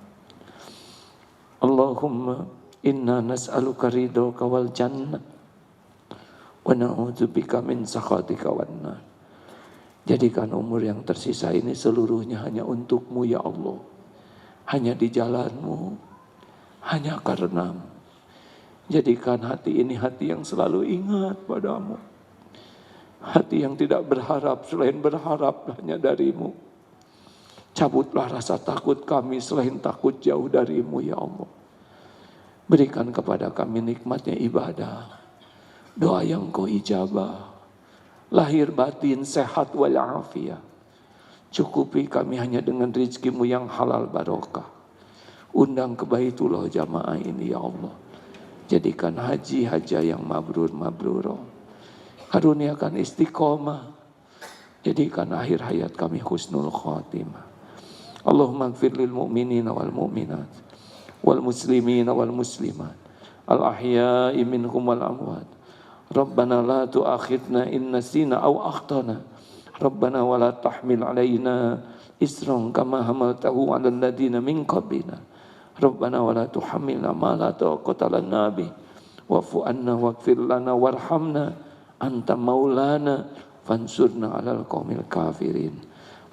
[SPEAKER 1] Allahumma inna nas'aluka ridhoka wal jannah wa na'udzubika min sakhatika wan nar. Jadikan umur yang tersisa ini seluruhnya hanya untuk-Mu ya Allah. Hanya di jalan-Mu, hanya karena-Mu. Jadikan hati ini hati yang selalu ingat padamu. Hati yang tidak berharap selain berharap hanya dari-Mu. Cabutlah rasa takut kami selain takut jauh dari-Mu ya Allah. Berikan kepada kami nikmatnya ibadah, doa yang Kau ijabah, lahir batin sehat walafiat. Cukupi kami hanya dengan rizki-Mu yang halal barokah. Undang ke Baitullah jamaah ini ya Allah. Jadikan haji hajah yang mabrur. Karuniakan istiqomah. Jadikan akhir hayat kami husnul khatimah. Allahumma ighfir lil mu'minina wal mu'minat wal muslimina wal muslimat al ahya'i minhum wal amwat. Rabbana la tu'akhidna in nasina aw akhtana. Rabbana wa la tahmil alaina isran kama hamaltahu 'alal ladina min qablina. Rabbana wa la tuhammilna ma la taqata lana bih wa'fu 'anna waghfir lana warhamna anta maulana fansurna 'alal qaumil kafirin.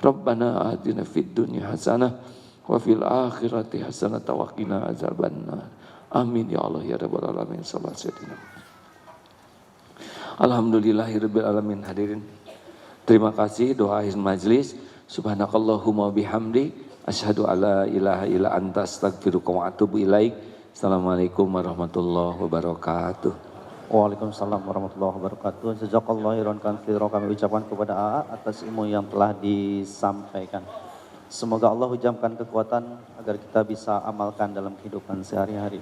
[SPEAKER 1] Rabbana atina fid dunya hasanah wa fil akhirati hasanah wa qina azabannar. Amin ya Allah ya rabbal alamin. Sallallahu alaihi wasallam. Alhamdulillahirabbil alamin. Hadirin, terima kasih doa akhir majlis. Subhanakallahumma bihamdi asyhadu alla ilaha illa anta astaghfiruka wa atubu ilaik. Assalamualaikum warahmatullahi wabarakatuh.
[SPEAKER 4] Waalaikumsalam warahmatullahi wabarakatuh. Jazakallahu khairan katsiran, kami ucapkan kepada AA atas ilmu yang telah disampaikan. Semoga Allah hujamkan kekuatan agar kita bisa amalkan dalam kehidupan sehari-hari.